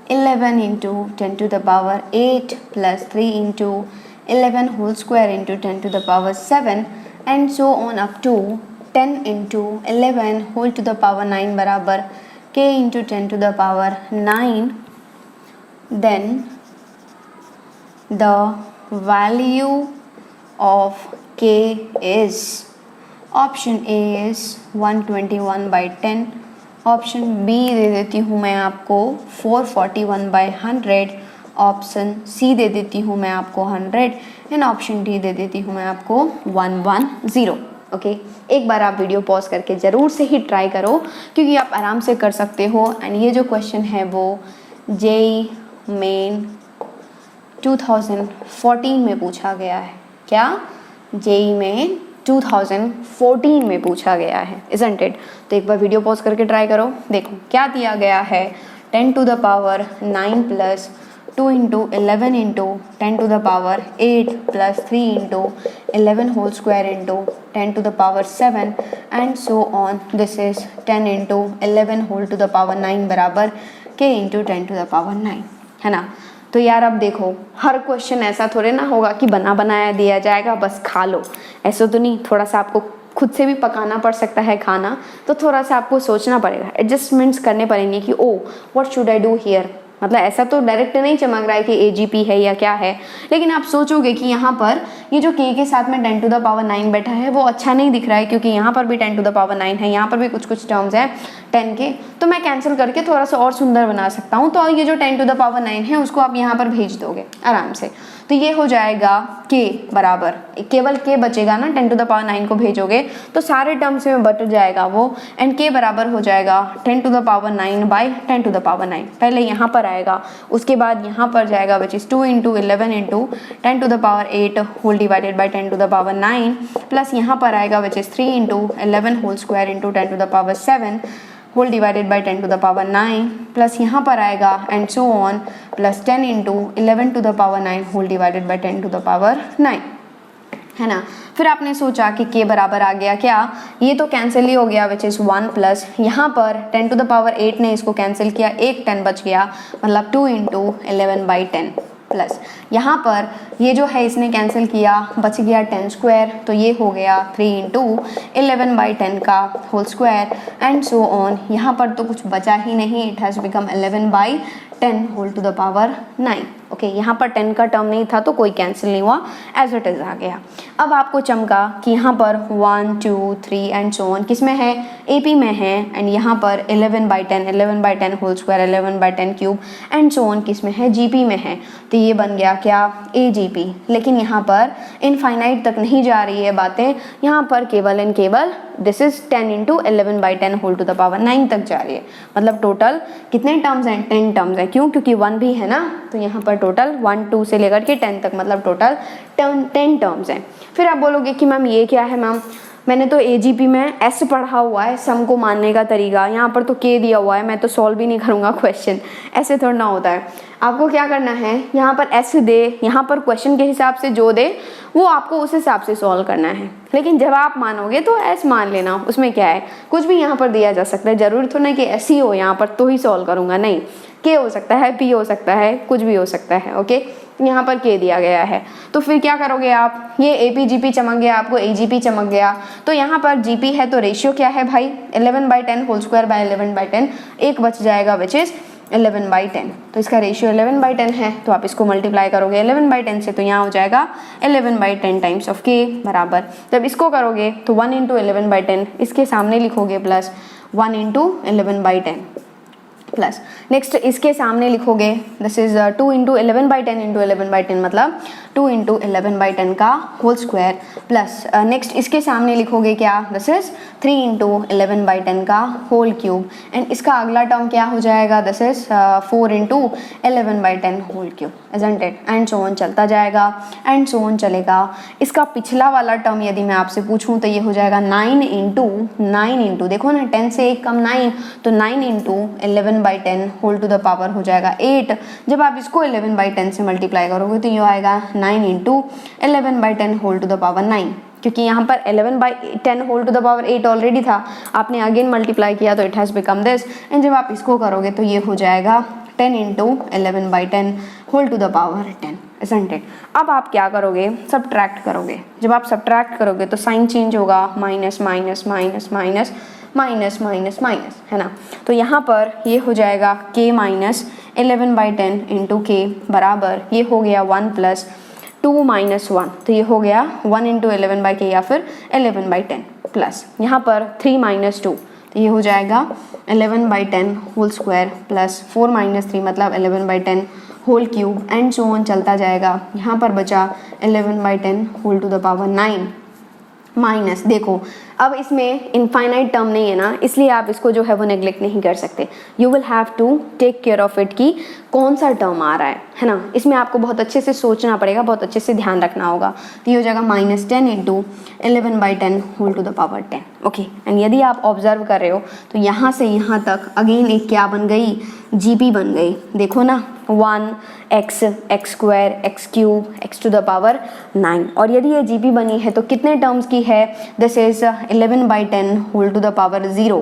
11 into 10 to the power 8 plus 3 into 11 whole square into 10 to the power 7 and so on up to 10 into 11 whole to the power 9 बराबर k into 10 to the power 9, then the value of k is, option A is 121 by 10, option B दे देती हूँ मैं आपको 441 by 100, option C दे देती हूँ मैं आपको 100 and option D दे देती हूँ मैं आपको 110। ओके, एक बार आप वीडियो पॉज करके ज़रूर से ही ट्राई करो क्योंकि आप आराम से कर सकते हो। एंड ये जो क्वेश्चन है वो JEE मेन 2014 में पूछा गया है। क्या? JEE मेन 2014 में पूछा गया है, isn't it? तो एक बार वीडियो पॉज करके ट्राई करो। देखो क्या दिया गया है, 10 to the power 9 plus 2 into 11 into 10 to the power 8 plus 3 into 11 whole square into 10 to the power 7 and so on. This is 10 into 11 whole to the power 9 बराबर k into 10 to the power 9, है ना। तो यार अब देखो हर question ऐसा थोड़े ना होगा कि बना बनाया दिया जाएगा बस खा लो, ऐसा तो नहीं। थोड़ा सा आपको खुद से भी पकाना पड़ सकता है खाना, तो थोड़ा सा आपको सोचना पड़ेगा, एडजस्टमेंट्स करने पड़ेंगे कि oh what should I do here. मतलब ऐसा तो डायरेक्ट नहीं चमक रहा है कि AGP है या क्या है, लेकिन आप सोचोगे कि यहाँ पर ये जो k के साथ में 10 to the power 9 बैठा है वो अच्छा नहीं दिख रहा है क्योंकि यहाँ पर भी 10 to the power 9 है, यहाँ पर भी कुछ कुछ टर्म्स हैं 10 के, तो मैं कैंसिल करके थोड़ा सा और सुंदर बना सकता हूँ। तो ये जो 10 to the power 9 है उसको आप यहाँ पर भेज दोगे आराम से, तो ये हो जाएगा k बराबर, केवल k बचेगा ना, 10 to the power 9 को भेजोगे तो सारे टर्म्स में बट जाएगा वो, एंड k बराबर हो जाएगा 10 to the power 9 by 10 to the power 9। पहले यहाँ पर आएगा, उसके बाद यहाँ पर जाएगा which is 2 into 11 into 10 to the power 8 whole divided by 10 to the power 9 plus यहाँ पर आएगा which is 3 into 11 whole square into 10 to the power 7 whole divided by 10 to the power 9 plus यहाँ पर आएगा and so on plus 10 into 11 to the power 9 whole divided by 10 to the power 9, है ना। फिर आपने सोचा कि k बराबर आ गया क्या, ये तो कैंसिल ही हो गया विच इज़ 1 प्लस यहाँ पर 10 to the power 8 ने इसको कैंसिल किया, एक 10 बच गया मतलब 2 into 11 by 10 प्लस यहाँ पर ये जो है इसने कैंसिल किया, बच गया 10 स्क्वायर, तो ये हो गया 3 into 11 by 10 का whole square and so on. यहाँ पर तो कुछ बचा ही नहीं, it has become 11 by 10 whole to the power 9। Okay, यहाँ पर 10 का टर्म नहीं था तो कोई कैंसिल नहीं हुआ, एज इट इज आ गया। अब आपको चमका कि यहाँ पर 1 2 3 एंड सो ऑन किस में है, AP में है, एंड यहाँ पर 11/10 whole square 11/10 cube and so on किस में है, GP में है। तो ये बन गया क्या, AGP। लेकिन यहाँ पर इनफाइनाइट तक नहीं जा रही है बातें, यहाँ पर केवल एंड केवल this is 10 × 11/10 whole to the power 9 तक जा रही है। मतलब टोटल कितने टर्म्स हैं, 10 टर्म्स हैं। क्यों, क्योंकि 1 भी है ना, तो यहाँ पर टोटल 1 2 से लेकर के 10 तक, मतलब टोटल 10 टर्म्स हैं। फिर आप बोलोगे कि मैम ये क्या है, मैम मैंने तो AGP में S पढ़ा हुआ है, सम को मानने का तरीका, यहाँ पर तो K दिया हुआ है, मैं तो सॉल्व भी नहीं करूँगा क्वेश्चन, ऐसे थोड़ा ना होता है। आपको क्या करना है, यहाँ पर S दे, यहाँ पर क्वेश्चन के हिसाब से जो दे वो आपको उस हिसाब से सॉल्व करना है। लेकिन जब आप मानोगे तो S मान लेना, उसमें क्या है, कुछ भी यहाँ पर दिया जा सकता है, जरूरी तो नहीं कि S ही हो यहाँ पर तो ही सॉल्व करूँगा, नहीं, K हो सकता है, P हो सकता है, कुछ भी हो सकता है। ओके, यहाँ पर K दिया गया है, तो फिर क्या करोगे आप, ये AP-GP चमक गया, आपको AGP चमक गया, तो यहाँ पर GP है तो रेशियो क्या है भाई, 11/10 होल स्क्वायर बाय 11/10, एक बच जाएगा विच इज 11/10। तो इसका रेशियो 11/10 है, तो आप इसको मल्टीप्लाई करोगे 11/10 से, तो यहाँ हो जाएगा 11/10 टाइम्स ऑफ K बराबर, जब इसको करोगे तो 1 × 11/10, इसके सामने लिखोगे प्लस 1 × 11/10 प्लस, नेक्स्ट इसके सामने लिखोगे दिस इज 2 × 11/10 मतलब 2 × 11/10 का होल स्क्वायर प्लस, नेक्स्ट इसके सामने लिखोगे क्या, दिस इज 3 × 11/10 का होल क्यूब, एंड इसका अगला टर्म क्या हो जाएगा, this is 4 × 11/10 whole cube, isn't it, and so on चलता जाएगा, एंड सो ऑन चलेगा। इसका पिछला वाला टर्म यदि मैं आपसे पूछूं तो ये हो जाएगा 9 × देखो ना 10 से एक कम 9, तो 9 × 11/10 होल टू द पावर हो जाएगा 8। जब आप इसको 11/10 से मल्टीप्लाई करोगे तो ये आएगा 9 × 11/10 होल टू द पावर 9, क्योंकि यहाँ पर 11/10 whole to the power 8 already था, आपने अगेन मल्टीप्लाई किया तो it has become this, and जब आप इसको करोगे तो ये हो जाएगा 10 × 11/10 whole to the power 10, isn't it? अब आप क्या करोगे, सब्ट्रैक्ट करोगे। जब आप सब्ट्रैक्ट करोगे तो साइन चेंज होगा, minus minus minus minus minus minus minus, है ना। तो यहाँ पर ये हो जाएगा K माइनस 11/10 इंटू K बराबर, ये हो गया 1 + 2 - 1, तो ये हो गया 1 × 11/K या फिर 11/10 प्लस यहाँ पर 3 - 2, तो ये हो जाएगा 11/10 होल स्क्वायर प्लस 4 - 3 मतलब 11/10 whole cube, and so on चलता जाएगा। यहाँ पर बचा 11/10 whole to the power 9 minus, देखो अब इसमें इनफाइनाइट टर्म नहीं है ना, इसलिए आप इसको जो है वो नेग्लेक्ट नहीं कर सकते। You will have to take care of it कि कौन सा टर्म आ रहा है ना, इसमें आपको बहुत अच्छे से सोचना पड़ेगा, बहुत अच्छे से ध्यान रखना होगा। तो ये हो जाएगा -10 × 11/10 whole to the power 10। Okay, and यदि आप ऑब्जर्व कर रहे हो तो यहाँ से यहाँ तक अगेन एक क्या बन गई, GP बन गई। देखो ना 1x x² x³ x to the power 9, और यदि ये GP बनी है तो कितने टर्म्स की है, this is 11/10 whole to the power 0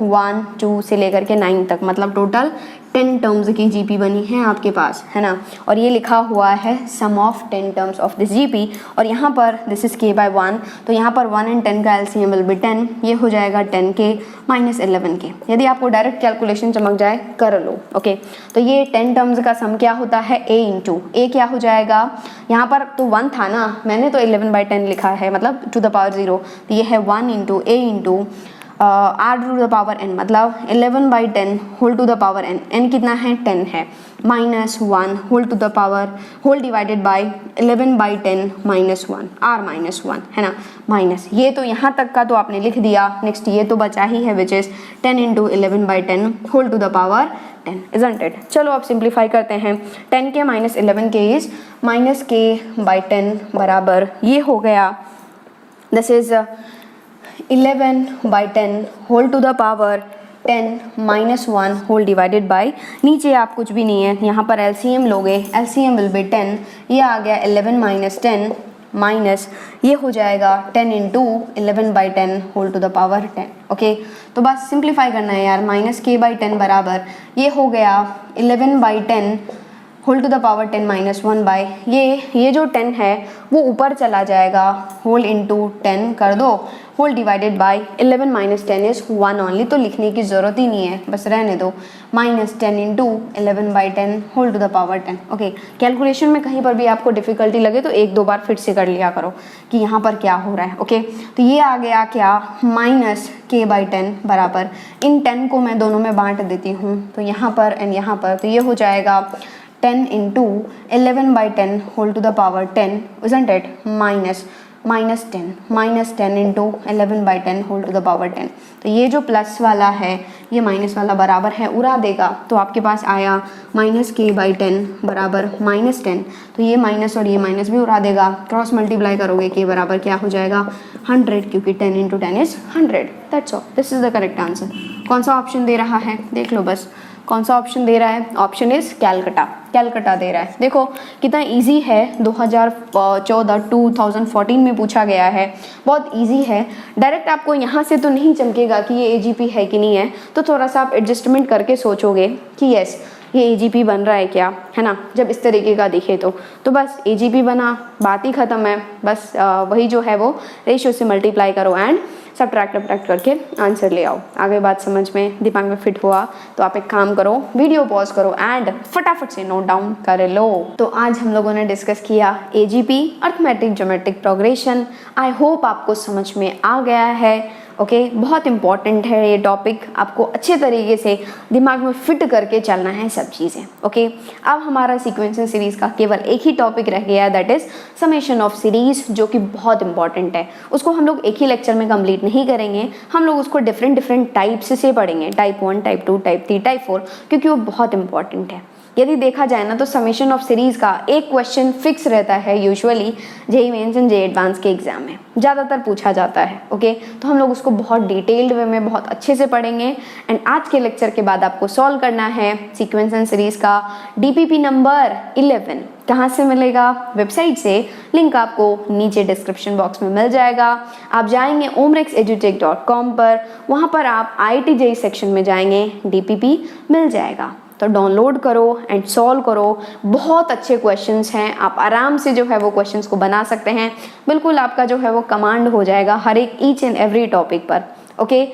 1 2 से लेकर के 9 तक, मतलब टोटल 10 टर्म्स की GP बनी है आपके पास, है ना। और ये लिखा हुआ है sum of 10 terms of this GP, और यहाँ पर दिस इज K/1, तो यहाँ पर 1 और 10 का LCM विल बी 10, ये हो जाएगा 10K - 11K। यदि आपको डायरेक्ट कैलकुलेशन चमक जाए कर लो। ओके, तो ये 10 टर्म्स का सम क्या होता है, A क्या हो जाएगा, यहाँ पर तो 1 था ना, मैंने तो 11/10 लिखा है, मतलब टू द पावर 0, तो ये है 1 × A r to the power n, मतलब 11/10 whole to the power n कितना है, 10 है, -1 whole to the power whole divided by 11/10 -1 r -1, है ना, माइनस, ये तो यहाँ तक का तो आपने लिख दिया। नेक्स्ट ये तो बचा ही है which is 10 × 11/10 whole to the power 10, isn't it? चलो अब सिंप्लीफाई करते हैं। 10K - 11K इज -K/10 बराबर, ये हो गया this is 11/10 whole to the power 10 - 1 whole divided by, नीचे आप कुछ भी नहीं है, यहाँ पर LCM लोगे, LCM विल बी 10, ये आ गया 11 - 10 माइनस, ये हो जाएगा 10 × 11/10 whole to the power 10। Okay, तो बस सिंप्लीफाई करना है यार, -K/10 बराबर, ये हो गया 11/10 whole to the power 10 - 1 by, ये जो 10 है वो ऊपर चला जाएगा, होल इंटू 10 कर दो, whole divided by 11 minus 10 is 1 only, तो लिखने की ज़रूरत ही नहीं है, बस रहने दो। Minus 10 into 11 by 10 whole to the power 10। Okay, calculation में कहीं पर भी आपको डिफिकल्टी लगे तो एक दो बार फिर से कर लिया करो कि यहाँ पर क्या हो रहा है। ओके, तो ये आ गया क्या, माइनस k बाई 10 बराबर, इन 10 को मैं दोनों में बांट देती हूँ, तो यहाँ पर एंड यहाँ पर, तो ये हो जाएगा 10 into 11 by 10 whole to the power 10, isn't it, minus 10 into 11 by 10 whole to the power 10। तो ये जो प्लस वाला है ये माइनस वाला बराबर है उड़ा देगा, तो आपके पास आया माइनस k बाई 10 बराबर माइनस 10, तो ये माइनस और ये माइनस भी उड़ा देगा, क्रॉस मल्टीप्लाई करोगे k बराबर क्या हो जाएगा 100, क्योंकि 10 into 10 is 100। That's all, this is the correct answer. कौन सा ऑप्शन दे रहा है देख लो बस, कौन सा ऑप्शन दे रहा है, ऑप्शन इज कैलकटा, कैलकटा दे रहा है। देखो कितना इजी है, 2014 में पूछा गया है, बहुत इजी है। डायरेक्ट आपको यहाँ से तो नहीं चमकेगा कि ये AGP है कि नहीं है, तो थोड़ा सा आप एडजस्टमेंट करके सोचोगे कि यस ये AGP बन रहा है क्या, है ना, जब इस तरीके का दिखे तो बस AGP बना, बात ही ख़त्म है। बस वही जो है वो रेशियो से मल्टीप्लाई करो एंड सब्ट्रैक्ट करके आंसर ले आओ। आगे बात समझ में दिमाग में फिट हुआ तो आप एक काम करो, वीडियो पॉज करो एंड फटाफट से नोट डाउन कर लो। तो आज हम लोगों ने डिस्कस किया AGP, arithmetic geometric progression. I hope आपको समझ में आ गया है। ओके, बहुत इंपॉर्टेंट है ये टॉपिक, आपको अच्छे तरीके से दिमाग में फिट करके चलना है सब चीज़ें। ओके, अब हमारा सीक्वेंसिंग सीरीज़ का केवल एक ही टॉपिक रह गया है, that is summation of series, जो कि बहुत इंपॉर्टेंट है। उसको हम लोग एक ही लेक्चर में कंप्लीट नहीं करेंगे, हम लोग उसको डिफरेंट टाइप्स से पढ़ेंगे, टाइप 1, टाइप 2, टाइप 3, टाइप 4, क्योंकि वो बहुत इंपॉर्टेंट है। यदि देखा जाए ना तो समेशन ऑफ सीरीज का एक क्वेश्चन फिक्स रहता है usually JEE mains and JEE advance के एग्जाम में ज़्यादातर पूछा जाता है। ओके, तो हम लोग उसको बहुत डिटेल्ड वे में बहुत अच्छे से पढ़ेंगे। एंड आज के लेक्चर के बाद आपको सॉल्व करना है सीक्वेंस एंड सीरीज का DPP नंबर 11। कहाँ से मिलेगा, वेबसाइट से, लिंक आपको नीचे डिस्क्रिप्शन बॉक्स में मिल जाएगा। आप जाएंगे omrexedutech.com पर, वहाँ पर आप IIT JEE सेक्शन में जाएंगे, DPP मिल जाएगा, तो डाउनलोड करो एंड सॉल्व करो। बहुत अच्छे क्वेश्चंस हैं, आप आराम से जो है वो क्वेश्चंस को बना सकते हैं, बिल्कुल आपका जो है वो कमांड हो जाएगा हर एक ईच एंड एवरी टॉपिक पर। ओके,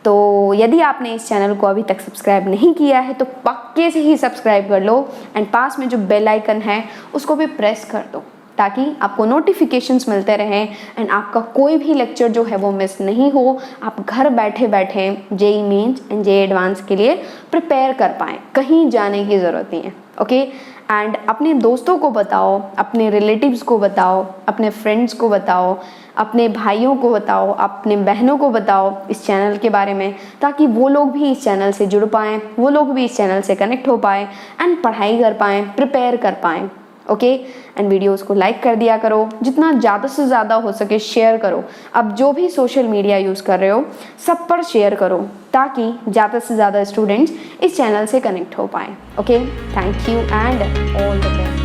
तो यदि आपने इस चैनल को अभी तक सब्सक्राइब नहीं किया है तो पक्के से ही सब्सक्राइब कर लो एंड पास में जो बेल आइकन है उसको भी प्रेस कर दो, ताकि आपको नोटिफिकेशंस मिलते रहें एंड आपका कोई भी लेक्चर जो है वो मिस नहीं हो। आप घर बैठे बैठे JEE mains and JEE advance के लिए प्रिपेयर कर पाएँ, कहीं जाने की ज़रूरत नहीं है। ओके, एंड अपने दोस्तों को बताओ, अपने रिलेटिव्स को बताओ, अपने फ्रेंड्स को बताओ, अपने भाइयों को बताओ, अपने बहनों को बताओ इस चैनल के बारे में, ताकि वो लोग भी इस चैनल से जुड़ पाएँ, वो लोग भी इस चैनल से कनेक्ट हो पाएँ एंड पढ़ाई कर पाएँ, प्रिपेयर कर पाएँ। ओके, एंड वीडियोस को लाइक कर दिया करो, जितना ज़्यादा से ज़्यादा हो सके शेयर करो। अब जो भी सोशल मीडिया यूज़ कर रहे हो सब पर शेयर करो, ताकि ज़्यादा से ज़्यादा स्टूडेंट्स इस चैनल से कनेक्ट हो पाएँ। Okay, thank you and all the best.